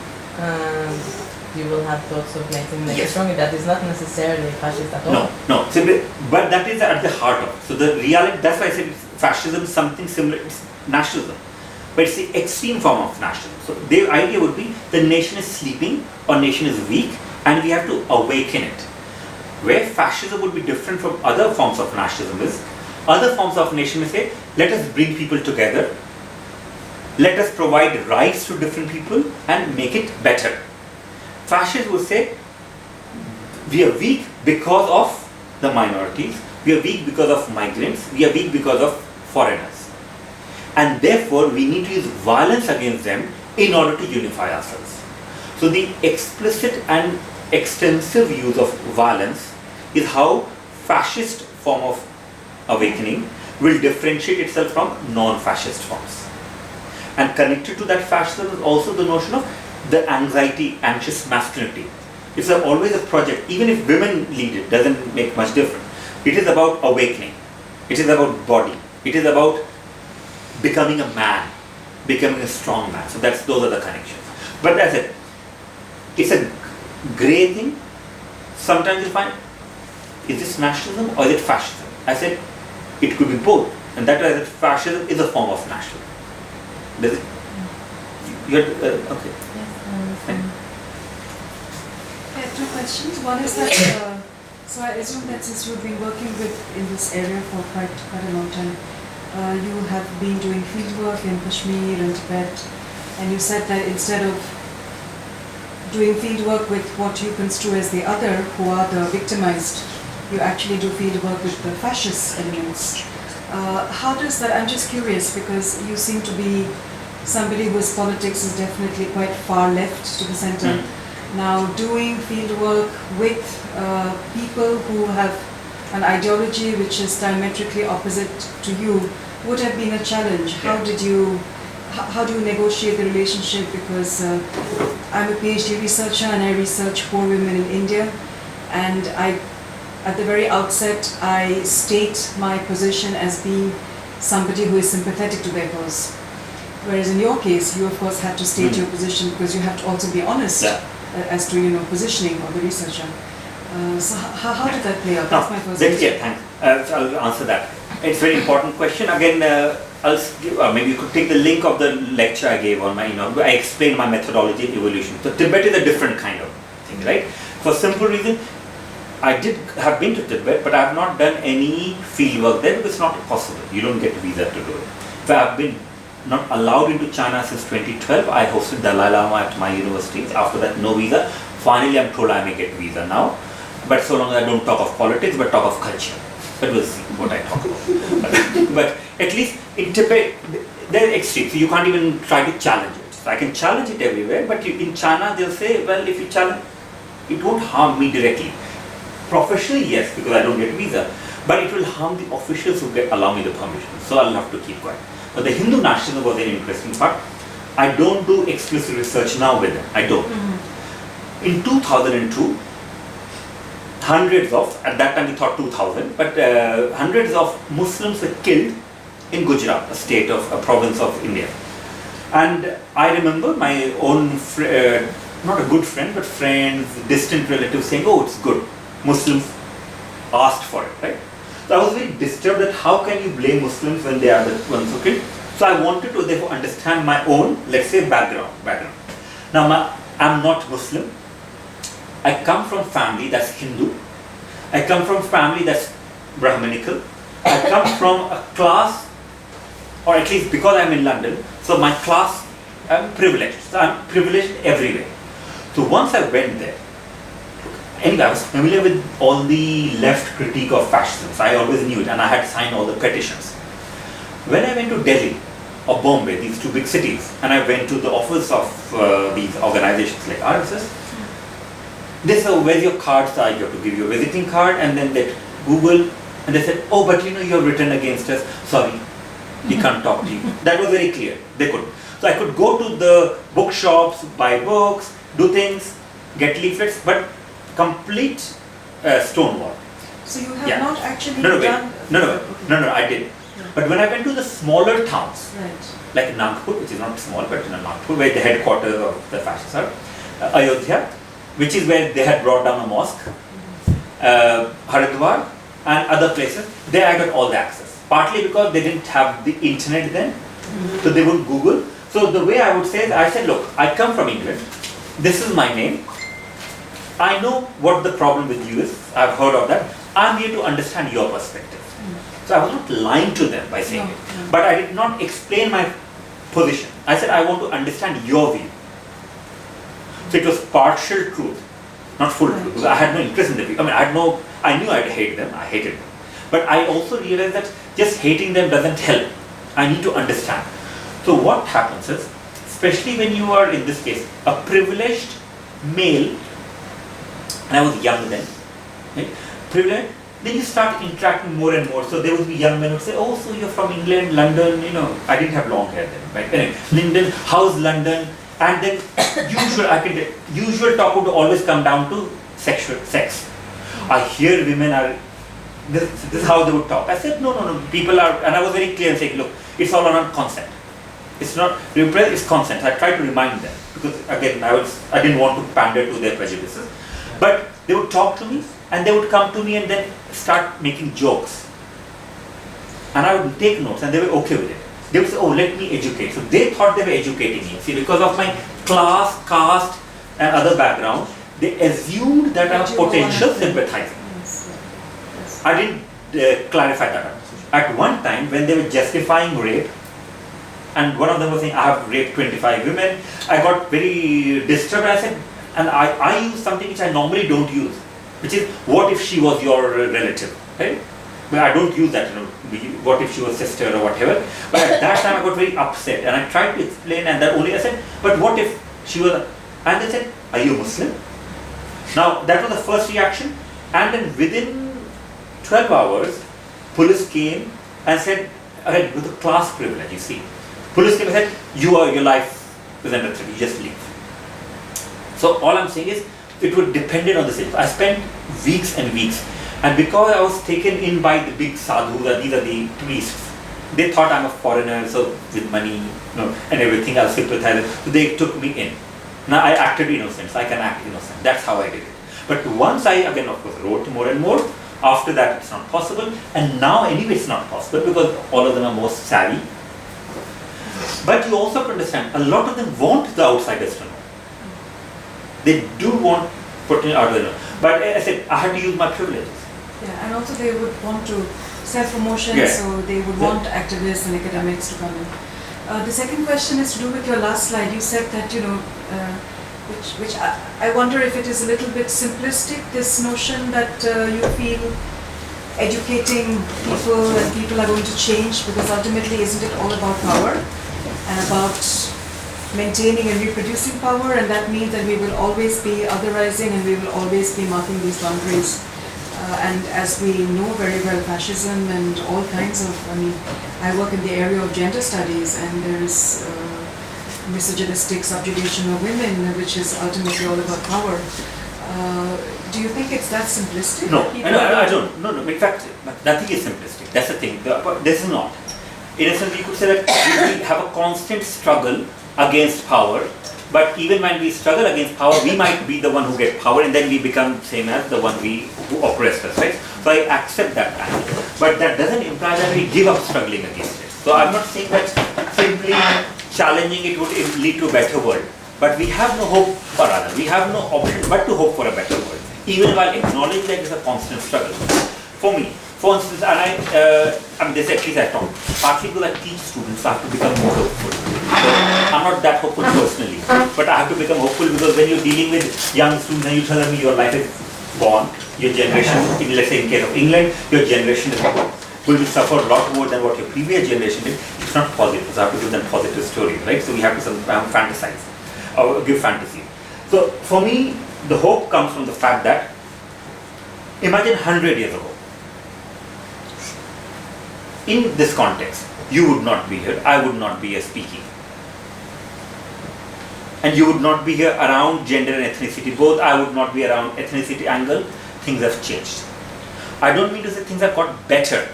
you will have thoughts of making them Yes. stronger. That is not necessarily fascist at all. No. So but that is at the heart of it. So the reality, that's why I said fascism is something similar, it's nationalism. But it's the extreme form of nationalism. So the idea would be the nation is sleeping or nation is weak and we have to awaken it. Where fascism would be different from other forms of nationalism is, other forms of nationalism say, let us bring people together, let us provide rights to different people and make it better. Fascists would say, we are weak because of the minorities, we are weak because of migrants, we are weak because of foreigners. And therefore, we need to use violence against them in order to unify ourselves. So the explicit and extensive use of violence is how fascist form of awakening will differentiate itself from non-fascist forms. And connected to that fascism is also the notion of the anxiety, anxious masculinity. It's always a project, even if women lead it, doesn't make much difference. It is about awakening. It is about body. It is about becoming a man, becoming a strong man. So those are the connections. But that's it. It's a grey thing. Sometimes you find, is this nationalism or is it fascism? I said, it could be both. And that is, fascism is a form of nationalism. Does it? Okay. Yes, I understand. I have two questions. One is that, so I assume that since you've been working in this area for quite a long time, you have been doing fieldwork in Kashmir and Tibet, and you said that instead of doing fieldwork with what you construe as the other, who are the victimized, you actually do fieldwork with the fascist elements. How does that, I'm just curious, because you seem to be somebody whose politics is definitely quite far left to the center. Now, doing field work with people who have an ideology which is diametrically opposite to you would have been a challenge. How do you negotiate the relationship? Because I'm a PhD researcher and I research poor women in India, and at the very outset, I state my position as being somebody who is sympathetic to their cause. Whereas in your case, you of course have to state your position because you have to also be honest as to positioning of the researcher. So how did that play out? That's my first question. Yeah, thanks. I'll answer that. It's a very important question. Again, maybe you could take the link of the lecture I gave on my, I explained my methodology in evolution. So Tibet is a different kind of thing, right? For simple reason, I have been to Tibet, but I have not done any field work there because it's not possible. You don't get a visa to do it. So I have been not allowed into China since 2012. I hosted Dalai Lama at my university. After that, no visa. Finally, I'm told I may get visa now. But so long as I don't talk of politics, but talk of culture. That was what I talk about. But at least in Tibet, they're extreme. So you can't even try to challenge it. So I can challenge it everywhere, but in China, they'll say, well, if you challenge, it won't harm me directly. Professionally, yes, because I don't get visa. But it will harm the officials who allow me the permission. So I'll have to keep quiet. But the Hindu nationalism was an interesting part. I don't do explicit research now with them. I don't. In 2002, hundreds of, at that time we thought 2000, but hundreds of Muslims were killed in Gujarat, a province of India. And I remember my own, not a good friend, but friends, distant relatives saying, oh, it's good. Muslims asked for it, right? So I was very disturbed that how can you blame Muslims when they are the ones who killed? So I wanted to therefore understand my own, let's say, background. Now, I'm not Muslim. I come from family that's Hindu. I come from family that's Brahmanical. I come from a class, or at least because I'm in London, so my class, I'm privileged. So I'm privileged everywhere. So once I went there, anyway, I was familiar with all the left critique of fascism. So I always knew it, and I had signed all the petitions. When I went to Delhi or Bombay, these two big cities, and I went to the office of these organizations like RSS, they said, where's your card? So I got to give you a visiting card, and then they Google, and they said, oh, but you have written against us. Sorry, we can't talk to you. That was very clear. They couldn't. So I could go to the bookshops, buy books, do things, get leaflets, but complete stonewall. So you have not actually No, I did. Yeah. But when I went to the smaller towns, Right. like Nagpur, which is not small, but Nagpur, where the headquarters of the fascists are, Ayodhya, which is where they had brought down a mosque, Haridwar, and other places, there I got all the access. Partly because they didn't have the internet then, so they would Google. So the way I would say is, I said, look, I come from England, this is my name, I know what the problem with you is, I've heard of that, I'm here to understand your perspective. So I was not lying to them by saying it, but I did not explain my position. I said, I want to understand your view. So it was partial truth, not full truth, because I had no interest in the people. I knew I'd hate them, I hated them. But I also realized that just hating them doesn't help. I need to understand. So what happens is, especially when you are, in this case, a privileged male, and I was young then, right? Privileged, then you start interacting more and more. So there would be young men who would say, oh, so you're from England, London, I didn't have long hair then, right? Anyway, London, how's London? And then usual talk would always come down to sex. I hear women are, this is how they would talk. I said, no, people are, and I was very clear and saying, look, it's all around consent. It's not, it's consent. I tried to remind them, because again, I didn't want to pander to their prejudices. But they would talk to me, and they would come to me and then start making jokes. And I would take notes, and they were okay with it. They would say, oh, let me educate. So they thought they were educating me. See, because of my class, caste, and other background, they assumed that I'm a potential sympathizer. I didn't clarify that. At one time, when they were justifying rape, and one of them was saying, I have raped 25 women, I got very disturbed. I said, and I use something which I normally don't use, which is, what if she was your relative, right? But I don't use that, what if she was sister or whatever. But at that time I got very upset and I tried to explain, and then only I said, but what if she was, and they said, are you Muslim? Now that was the first reaction, and then within 12 hours, police came and said, again with the class privilege, you see, police came and said, your life is under threat, you just leave. So all I'm saying is, it would depend on the situation. I spent weeks and weeks, and because I was taken in by the big sadhus, these are the priests, they thought I'm a foreigner, so with money, and everything, I'll sympathize. So they took me in. Now I acted innocent, so I can act innocent. That's how I did it. But once I, again, of course, wrote more and more, after that it's not possible, and now anyway it's not possible because all of them are more savvy. But you also have to understand, a lot of them want the outsiders to know. They do want putting out there. But I said, I had to use my privileges. Yeah, and also they would want to self-promotion, Yeah. so they would want activists and academics to come in. The second question is to do with your last slide. You said that, which I wonder if it is a little bit simplistic, this notion that you feel educating people and people are going to change, because ultimately isn't it all about power and about maintaining and reproducing power, and that means that we will always be otherizing and we will always be marking these boundaries. And as we know very well, fascism and all kinds of, I work in the area of gender studies, and there is misogynistic subjugation of women, which is ultimately all about power. Do you think it's that simplistic? No, I don't. No. In fact, nothing is simplistic. That's the thing. This is not. In a sense, we could say that we have a constant struggle against power, but even when we struggle against power, we might be the one who get power, and then we become same as the one who oppressed us, right? So I accept that angle, but that doesn't imply that we give up struggling against it. So I'm not saying that simply challenging it would lead to a better world, but we have no hope for other. We have no option but to hope for a better world, even while acknowledging that it's a constant struggle. For me, for instance, and this at least I talk, partly because I teach students, I have to become more hopeful. So I'm not that hopeful personally, but I have to become hopeful because when you're dealing with young students and you tell them your life is gone, your generation, let's say in case of England, your generation is going to suffer a lot more than what your previous generation did. It's not positive, so I have to give them positive stories, right? So we have to fantasize, or give fantasy. So for me, the hope comes from the fact that, imagine 100 years ago, in this context, you would not be here, I would not be here speaking. And you would not be here around gender and ethnicity, both. I would not be around ethnicity angle. Things have changed. I don't mean to say things have got better.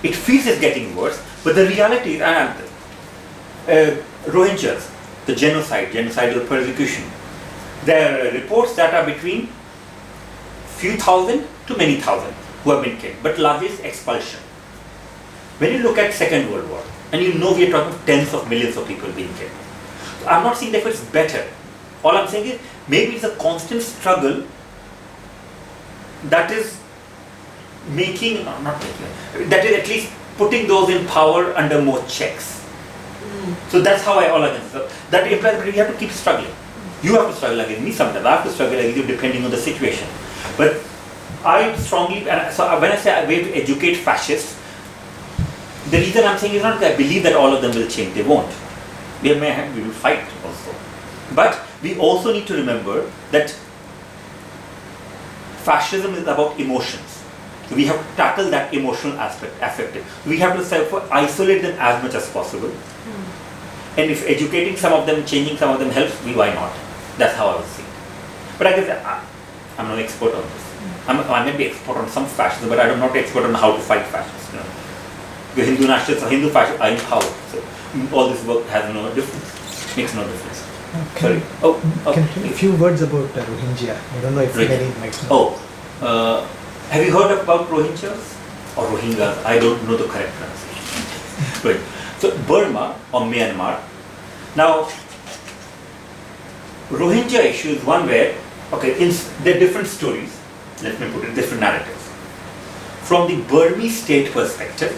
It feels it's getting worse, but the reality is, Rohingyas, the genocidal persecution, there are reports that are between few thousand to many thousand who have been killed, but largest expulsion. When you look at Second World War, and you know we are talking tens of millions of people being killed. So I'm not saying that it's better. All I'm saying is maybe it's a constant struggle that is that is at least putting those in power under more checks. So that's how all I can say. That implies that we have to keep struggling. You have to struggle against me sometimes. I have to struggle against you depending on the situation. But I strongly, so when I say I way to educate fascists, the reason I'm saying is not that I believe that all of them will change. They won't. We will fight also. But we also need to remember that fascism is about emotions. So we have to tackle that emotional aspect, affective. We have to isolate them as much as possible. And if educating some of them, changing some of them helps, why not? That's how I would see it. But I guess I'm not an expert on this. I may be expert on some fascism, but I'm not expert on how to fight fascism. The Hindu nationalists or Hindu fascists are in power. So all this work has no difference. Makes no difference. Sorry. A few words about Rohingya. I don't know if many might know. Have you heard about Rohingyas or Rohingyas? I don't know the correct pronunciation. Right. So Burma or Myanmar. Now, Rohingya issue is one where, there are different stories. Let me put it, different narratives. From the Burmese state perspective,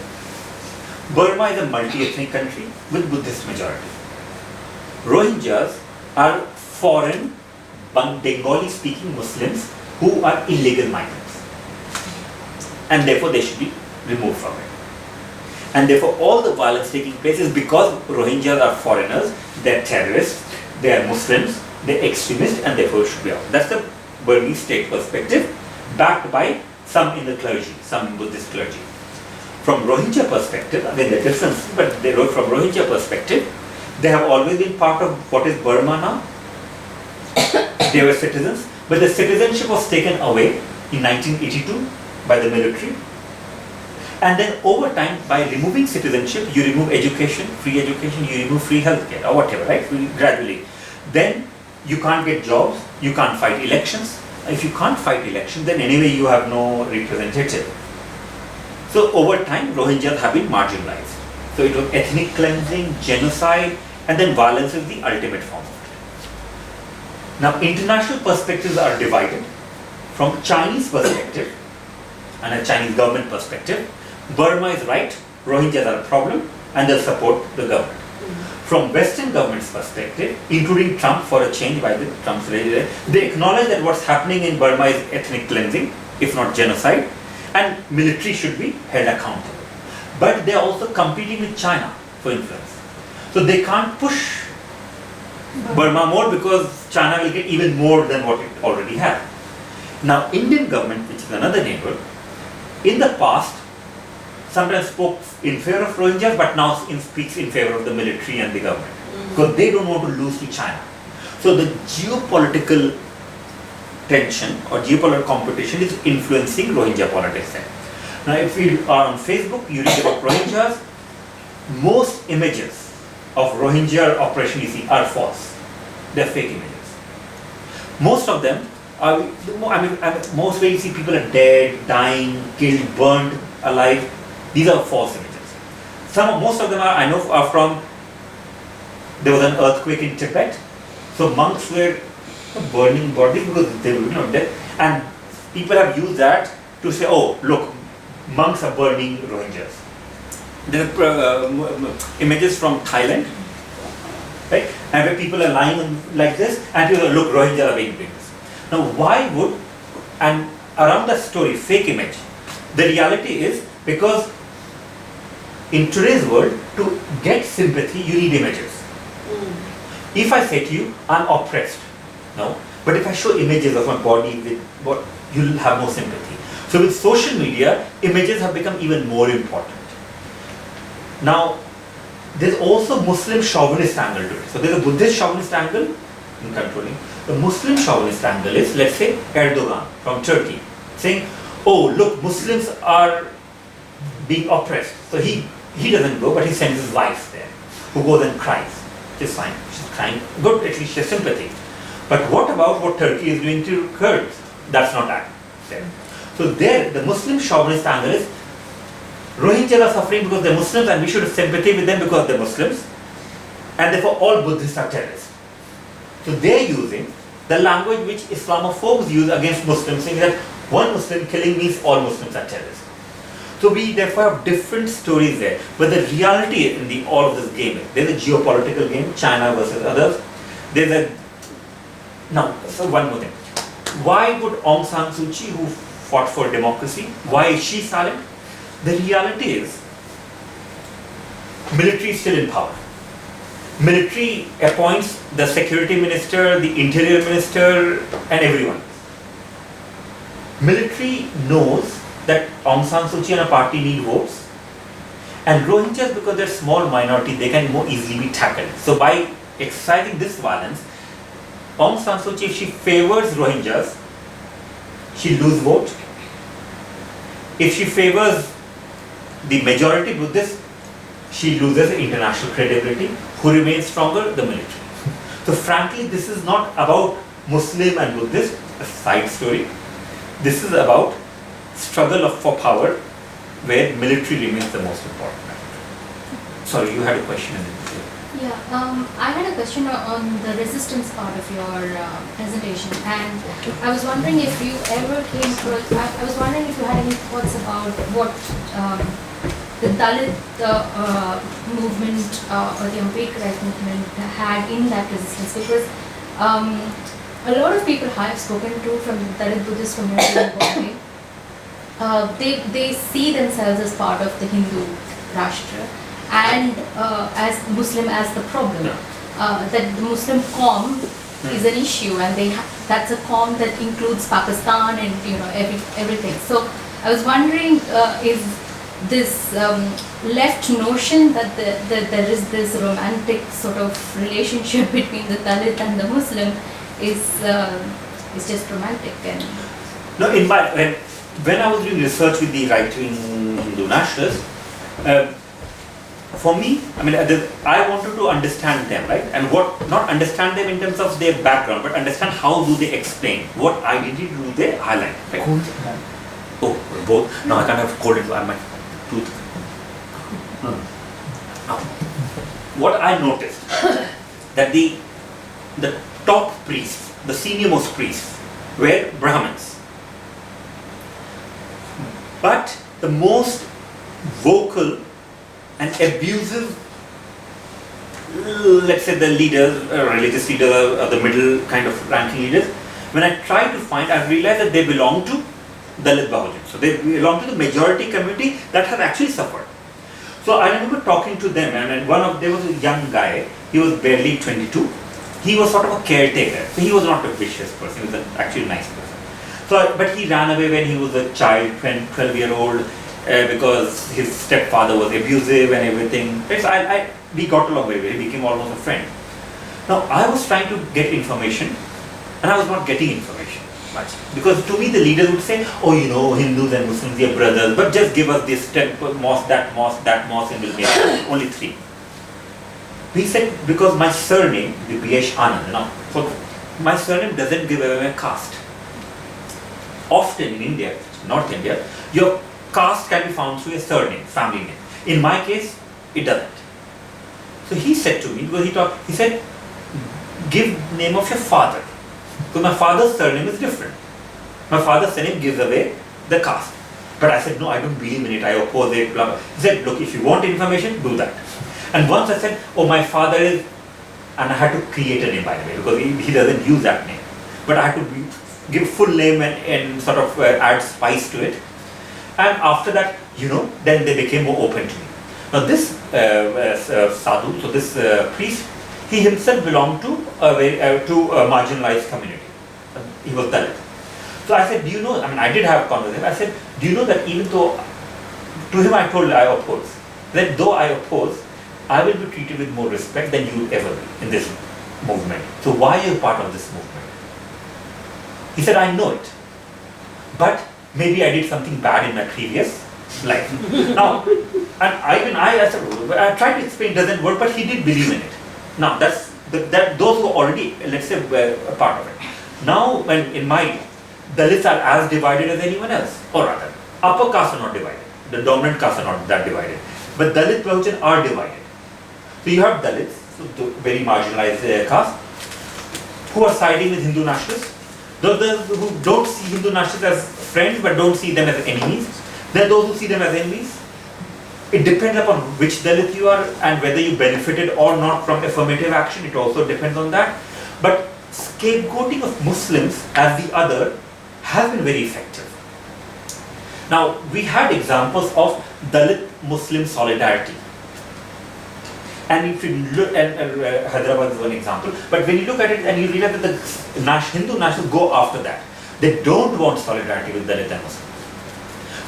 Burma is a multi-ethnic country with Buddhist majority. Rohingyas are foreign, Bengali-speaking Muslims who are illegal migrants, and therefore they should be removed from it. And therefore all the violence taking place is because Rohingyas are foreigners, they're terrorists, they're Muslims, they're extremists, and therefore should be out. That's the Burmese state perspective, backed by some in the clergy, some Buddhist clergy. From Rohingya perspective, again the difference, but they wrote from Rohingya perspective, they have always been part of what is Burma now. They were citizens, but the citizenship was taken away in 1982 by the military. And then over time, by removing citizenship, you remove education, you remove free healthcare or whatever, right? Gradually. Then you can't get jobs, you can't fight elections. If you can't fight elections, then anyway you have no representative. So over time, Rohingyas have been marginalized. So it was ethnic cleansing, genocide, and then violence is the ultimate form of it. Now international perspectives are divided. From Chinese perspective and a Chinese government perspective, Burma is right, Rohingyas are a problem, and they'll support the government. From Western government's perspective, including Trump for a change by the Trump's regime, they acknowledge that what's happening in Burma is ethnic cleansing, if not genocide, and military should be held accountable. But they're also competing with China for influence. So they can't push Burma more because China will get even more than what it already has. Now Indian government, which is another neighbor, in the past sometimes spoke in favor of Rohingyas, but now speaks in favor of the military and the government, because they don't want to lose to China. So the geopolitical tension or geopolitical competition is influencing Rohingya politics there. Now if you are on Facebook, you read about Rohingyas, most images of Rohingya operation you see are false. They're fake images. Most of them are, most where you see people are dead, dying, killed, burned, alive. These are false images. Most of them I know are from, there was an earthquake in Tibet, so monks were burning bodies because they were not dead, and people have used that to say, oh look, monks are burning Rohingyas. There are images from Thailand, right, and where people are lying like this, and people say, look, Rohingyas are being burnt. Now why would, and around that story, fake image, the reality is because in today's world, to get sympathy, you need images. If I say to you, I'm oppressed, no, but if I show images of my body with what, you'll have more sympathy. So with social media, images have become even more important. Now, there's also Muslim chauvinist angle to it. So there's a Buddhist chauvinist angle in controlling. The Muslim chauvinist angle is, let's say, Erdogan from Turkey, saying, oh look, Muslims are being oppressed. So he doesn't go, but he sends his wife there, who goes and cries. Which is fine, she's crying, good, at least she has sympathy. But what about what Turkey is doing to Kurds? That's not that. So there, the Muslim chauvinist angle is, Rohingyas are suffering because they're Muslims and we should have sympathy with them because they're Muslims, and therefore all Buddhists are terrorists. So they're using the language which Islamophobes use against Muslims, saying that one Muslim killing means all Muslims are terrorists. So we therefore have different stories there. But the reality in all of this game is, there's a geopolitical game, China versus others. So one more thing. Why would Aung San Suu Kyi, who fought for democracy, why is she silent? The reality is, military is still in power. Military appoints the security minister, the interior minister, and everyone. Military knows that Aung San Suu Kyi and a party need votes, and Rohingyas, because they're a small minority, they can more easily be tackled. So by exercising this violence, Aung San Suu Kyi, if she favors Rohingyas, she loses vote. If she favors the majority Buddhists, she loses international credibility. Who remains stronger? The military. So frankly, this is not about Muslim and Buddhist, a side story. This is about struggle for power, where military remains the most important factor. Sorry, you had a question. Yeah, I had a question on the resistance part of your presentation, and I was wondering if you ever came across, I was wondering if you had any thoughts about what the Dalit movement or the Ambedkarite movement had in that resistance, because a lot of people I have spoken to from the Dalit Buddhist community in Bombay, they see themselves as part of the Hindu Rashtra and as Muslim as the problem. That the Muslim Qawm is an issue, and that's a Qawm that includes Pakistan and everything. So I was wondering, is this left notion that there is this romantic sort of relationship between the Dalit and the Muslim is just romantic? And no, when I was doing research with the right-wing Hindu nationalists, for me, I wanted to understand them, right? And not understand them in terms of their background, but understand how do they explain, what identity do they highlight, right? Cool. Oh, both. Now I can't have cold into my tooth. Now, what I noticed that the top priests, the senior-most priests, were Brahmins. But the most vocal and abusive, let's say the leaders, religious leaders, or the middle kind of ranking leaders, when I tried to find, I realized that they belong to Dalit Bahujan. So they belong to the majority community that has actually suffered. So I remember talking to them, and there was a young guy, he was barely 22. He was sort of a caretaker, so he was not a vicious person, he was actually a nice person. So, but he ran away when he was a child, 12-year-old, because his stepfather was abusive and everything. We got along very well, he became almost a friend. Now I was trying to get information, and I was not getting information much. Because to me the leaders would say, oh, Hindus and Muslims, they are brothers, but just give us this temple, mosque, that mosque, and we'll make it. Only 3. He said, because my surname, Dibyesh Anand, so my surname doesn't give away my caste. Often in India, North India, your caste can be found through a surname, family name. In my case, it doesn't. So he said to me, because he said, give name of your father. Because my father's surname is different. My father's surname gives away the caste. But I said, no, I don't believe in it, I oppose it, blah, blah. He said, look, if you want information, do that. And once I said, oh, my father is, and I had to create a name, by the way, because he doesn't use that name. But I had to give full name and sort of add spice to it. And after that, then they became more open to me. Now this sadhu, so this priest, he himself belonged to a marginalized community. He was Dalit. So I said, do you know, I did have a conversation. I said, do you know that even though, to him I told I oppose, that though I oppose, I will be treated with more respect than you will ever be in this movement. So why are you part of this movement? He said, I know it, but maybe I did something bad in my previous life. Now, and I tried to explain it doesn't work, but he did believe in it. Now, those who already, let's say, were a part of it. Now, when in my, Dalits are as divided as anyone else, or rather, upper castes are not divided. The dominant castes are not that divided. But Dalit Bahujan are divided. So you have Dalits, so the very marginalized caste, who are siding with Hindu nationalists. Those who don't see Hindu nationalists as friends but don't see them as enemies. Then those who see them as enemies. It depends upon which Dalit you are and whether you benefited or not from affirmative action. It also depends on that. But scapegoating of Muslims as the other has been very effective. Now, we had examples of Dalit-Muslim solidarity. And if you look at Hyderabad is one example, but when you look at it and you realize that the Hindu nationalists go after that, they don't want solidarity with Dalit and Muslims.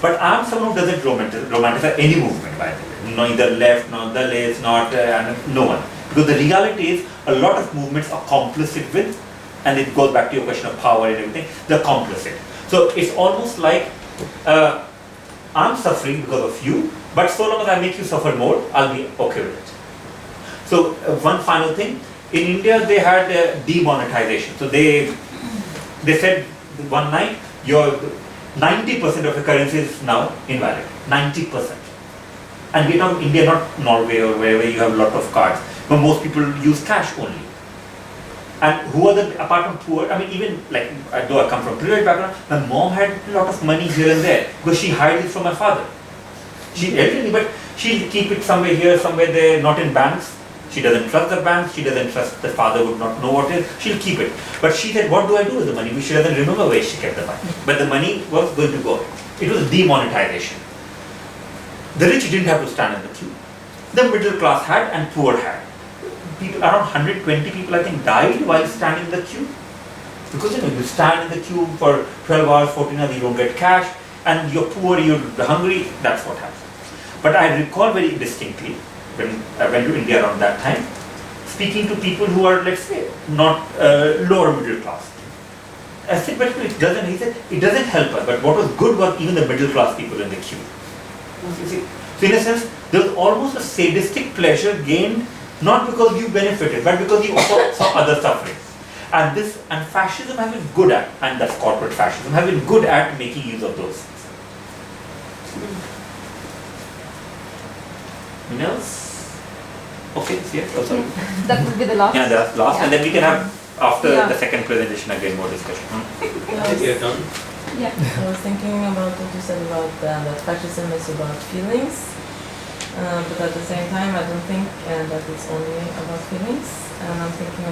But I am someone who doesn't romanticize any movement, by the way. Neither left, nor Dalits, no one. Because the reality is, a lot of movements are complicit with, and it goes back to your question of power and everything, they're complicit. So it's almost like, I'm suffering because of you, but so long as I make you suffer more, I'll be okay with it. So one final thing, in India they had demonetization. So they said one night, your 90% of your currency is now invalid. 90%. And we're not India, not Norway or wherever you have a lot of cards, but most people use cash only. And who are apart from poor, even like, though I come from privileged background, my mom had a lot of money here and there because she hired it from my father. But she'll keep it somewhere here, somewhere there, not in banks. She doesn't trust the bank, she doesn't trust the father would not know what it is, she'll keep it. But she said, what do I do with the money? She doesn't remember where she kept the money. But the money was going to go. It was demonetization. The rich didn't have to stand in the queue. The middle class had and poor had. People, around 120 people I think died while standing in the queue. Because you stand in the queue for 12 hours, 14 hours, you don't get cash, and you're poor, you're hungry, that's what happens. But I recall very distinctly, when I went to India around that time, speaking to people who are, let's say, not lower middle class. I said, but he said, it doesn't help us, but what was good was even the middle class people in the queue. You see? So in a sense, there was almost a sadistic pleasure gained, not because you benefited, but because you also saw other suffering. And fascism has been good at, and that's corporate fascism, has been good at making use of those things. Anything else? Okay, yes, oh, sorry. That would be the last. Yeah, that's last, and then we can have, after Yeah. the second presentation, again more discussion. Yeah, done. Yeah. I was thinking about what you said about that fascism is about feelings, but at the same time I don't think that it's only about feelings, and I'm thinking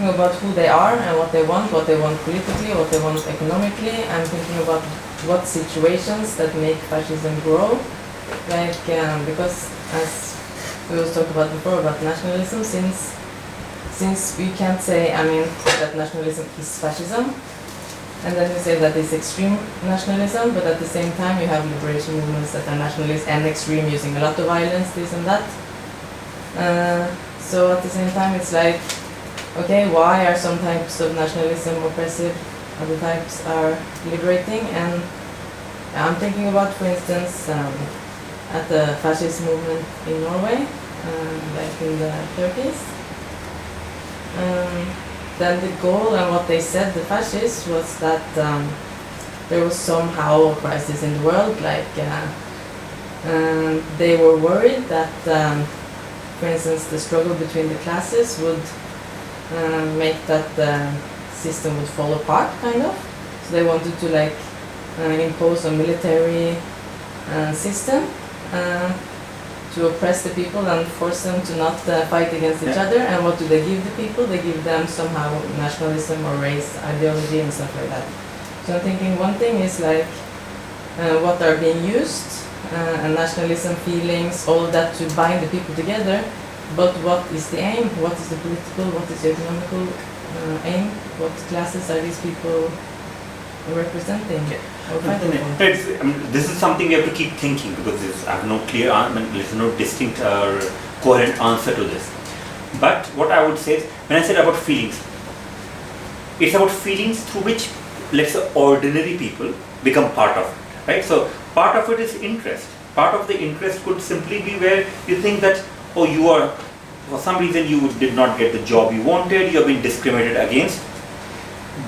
about who they are and what they want politically, what they want economically. I'm thinking about what situations that make fascism grow, like because as we was talking about before about nationalism, since we can't say, that nationalism is fascism, and then we say that it's extreme nationalism, but at the same time you have liberation movements that are nationalist and extreme, using a lot of violence, this and that. So at the same time it's like, okay, why are some types of nationalism oppressive, other types are liberating? And I'm thinking about, for instance, at the fascist movement in Norway, like in the 30s. Then the goal and what they said, the fascists, was that there was somehow a crisis in the world, like they were worried that, for instance, the struggle between the classes would make that the system would fall apart, kind of. So they wanted to impose a military system to oppress the people and force them to not fight against each other. And what do they give the people? They give them somehow nationalism or race ideology and stuff like that. So I'm thinking one thing is what are being used, and nationalism, feelings, all of that to bind the people together. But what is the aim? What is the political, what is the economical aim? What classes are these people representing? Or fighting for? This is something you have to keep thinking, because I have no clear, there's no distinct or coherent answer to this. But what I would say is, when I said about feelings, it's about feelings through which, let's say, ordinary people become part of it, right? So part of it is interest. Part of the interest could simply be where you think that, oh, you are, for some reason you did not get the job you wanted, you have been discriminated against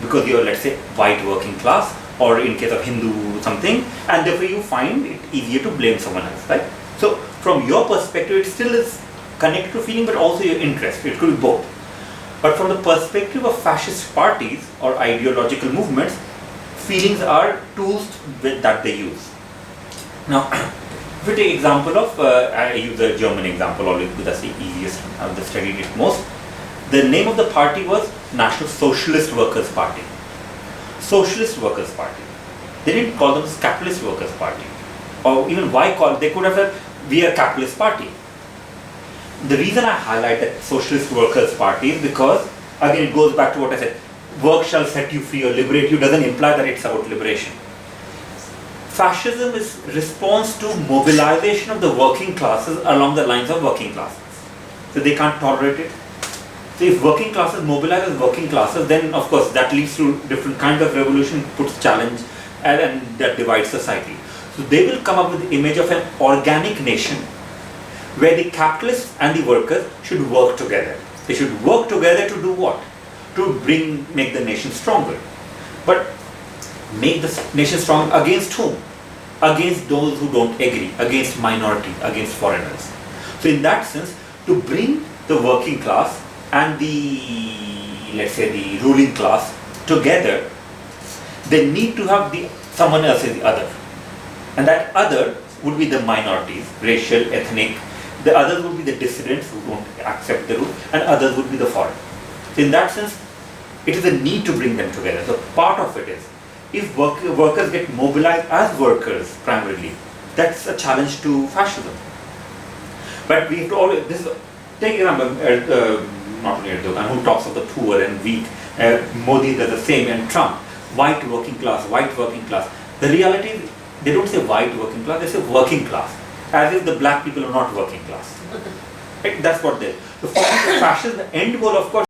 because you are, let's say, white working class, or in case of Hindu something, and therefore you find it easier to blame someone else, right? So from your perspective, it still is connected to feeling, but also your interest. It could be both. But from the perspective of fascist parties or ideological movements, feelings are tools that they use. Now, if we take example of, I use the German example always because that's the easiest, I've studied it most. The name of the party was National Socialist Workers' Party. Socialist Workers' Party. They didn't call them Capitalist Workers' Party. Or even why call, they could have said, we are a capitalist party. The reason I highlight that Socialist Workers' Party is because, again, it goes back to what I said, work shall set you free or liberate you doesn't imply that it's about liberation. Fascism is response to mobilization of the working classes along the lines of working classes. So they can't tolerate it. So if working classes mobilize as working classes, then of course that leads to different kinds of revolution, puts challenge, and that divides society. So they will come up with the image of an organic nation where the capitalists and the workers should work together. They should work together to do what? To make the nation stronger. But make the nation strong against whom? Against those who don't agree, against minority, against foreigners. So in that sense, to bring the working class and the, let's say, the ruling class together, they need to have someone else as the other. And that other would be the minorities, racial, ethnic. The others would be the dissidents who don't accept the rule, and others would be the foreign. So in that sense, it is a need to bring them together. So part of it is if workers get mobilized as workers primarily, that's a challenge to fascism. But we have to always, take example, not only Erdogan, who talks of the poor and weak, Modi does the same, and Trump, white working class. The reality is, they don't say white working class, they say working class, as if the black people are not working class. Right? That's what they. So for fascism, the end goal, of course,